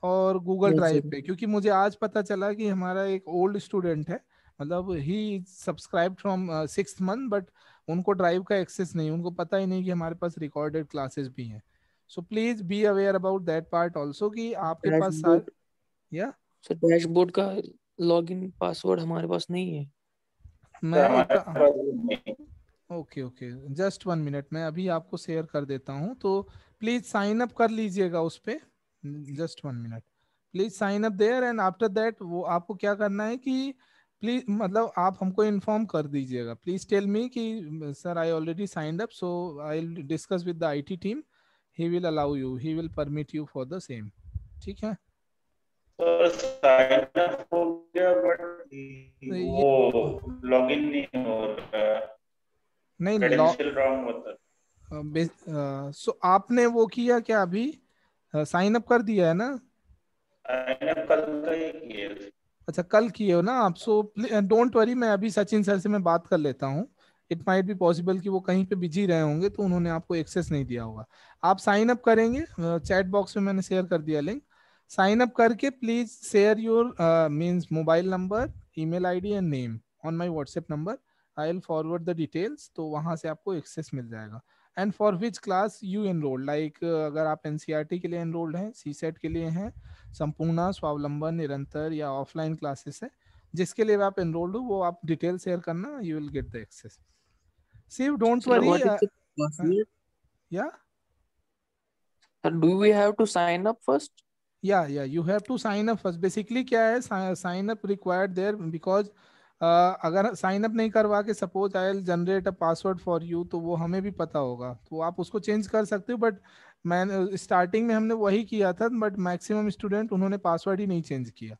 और गूगल यस ड्राइव सर। पे, क्योंकि मुझे आज पता चला कि हमारा एक ओल्ड स्टूडेंट है, मतलब ही subscribe from 6th month, but उनको ड्राइव का एक्सेस नहीं, उनको पता ही नहीं कि हमारे पास रिकॉर्डेड क्लासेस भी हैं। So please be aware about that part also कि आपके पास डैशबोर्ड या सर, डैशबोर्ड का लॉगिन पासवर्ड हमारे पास नहीं है। मैं हमारे एक पास नहीं। ओके ओके, जस्ट 1 मिनट, मैं अभी आपको शेयर कर देता हूँ, तो प्लीज साइन अप कर लीजिएगा उस पे। Just 1 minute, please sign up there and after that वो आपको क्या करना है कि प्लीज मतलब आप हमको इन्फॉर्म कर दीजिएगा, प्लीज टेल मी कि sir I already signed up, so I will discuss with the IT team, he will allow you, he will permit you for the same. ठीक है। तो साइन अप हो गया बट तो ये वो लॉगिन नहीं हो रहा, नहीं क्रेडेंशियल रॉन्ग होता। सो आपने वो किया क्या अभी, साइन अप कर दिया है ना? साइन अप कल तो ही किए। अच्छा कल किए हो ना आप, सो डोंट वरी, मैं अभी सचिन सर से मैं बात कर लेता हूँ। इट माइट बी पॉसिबल कि वो कहीं पे बिजी रहे होंगे तो उन्होंने आपको एक्सेस नहीं दिया होगा। आप साइन अप करेंगे, चैट बॉक्स में मैंने शेयर कर दिया लिंक, साइन अप करके please share your means mobile number, email ID and name on my WhatsApp number, I will forward the details, तो वहां से आपको एक्सेस मिल जाएगा। And for which class you enrolled, like अगर आप एनसीईआरटी के लिए एनरोल्ड हैं, सीसेट के लिए हैं, संपूर्ण, स्वावलंबन, निरंतर या ऑफलाइन क्लासेस है, जिसके लिए आप एनरोल्ड हो वो आप डिटेल शेयर करना, you will get the access. Shiv don't sir worry. What is the password? या sir do we have to sign up first? Yeah you have to sign up first. Basically क्या है, sign up required there because अगर साइन अप नहीं करवा के suppose I will generate a password for you, तो वो हमें भी पता होगा, तो आप उसको चेंज कर सकते हो, बट मैं स्टार्टिंग में हमने वही किया था, बट मैक्सिमम स्टूडेंट उन्होंने पासवर्ड ही नहीं चेंज किया।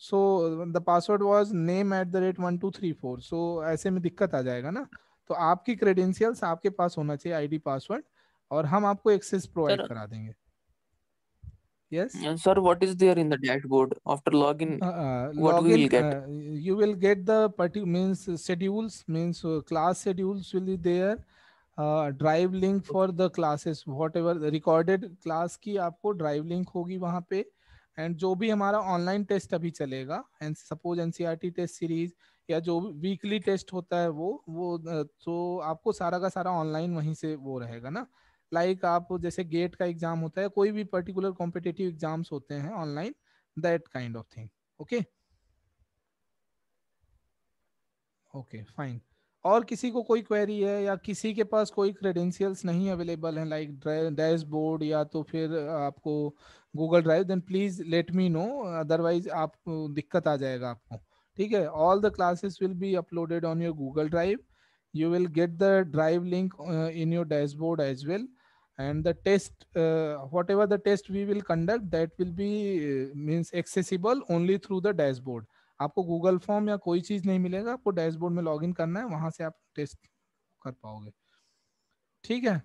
So the password was name@1234, सो ऐसे में दिक्कत आ जाएगा ना, तो आपकी क्रेडेंशियल्स आपके पास होना चाहिए, आईडी पासवर्ड, और हम आपको एक्सेस प्रोवाइड Sir, करा देंगे. Yes. sir, what is there in the dashboard after login? What we Login, will get? you will get the means schedules, means class schedules will be there, drive link for the classes, whatever the recorded class की आपको drive link होगी वहाँ पे, एंड जो भी हमारा ऑनलाइन टेस्ट अभी चलेगा, and suppose NCERT test series या जो वीकली टेस्ट होता है वो तो आपको सारा का सारा ऑनलाइन वहीं से वो रहेगा ना. लाइक आप जैसे गेट का एग्जाम होता है, कोई भी पर्टिकुलर कॉम्पिटिटिव एग्जाम्स होते हैं online, that kind of thing. Okay okay fine. और किसी को कोई क्वेरी है या किसी के पास कोई क्रेडेंशियल्स नहीं अवेलेबल हैं लाइक डैशबोर्ड या तो फिर आपको Google drive, then please let me know, otherwise आप दिक्कत आ जाएगा आपको. ठीक है, all the classes will be uploaded on your Google drive. You will get the drive link in your dashboard as well, and the test, whatever the test we will conduct, that will be means accessible only through the dashboard. आपको गूगल फॉर्म या कोई चीज नहीं मिलेगा, आपको डैशबोर्ड में लॉगिन करना है, वहां से आप टेस्ट कर पाओगे. ठीक है,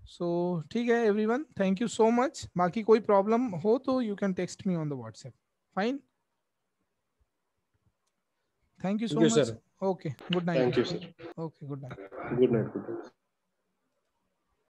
सो ठीक है everyone, thank you so much. बाकी कोई प्रॉब्लम हो तो you can text me on the WhatsApp. Fine, thank you so much. Okay, good night. Thank you, sir. Okay, good night. Good night. Good night.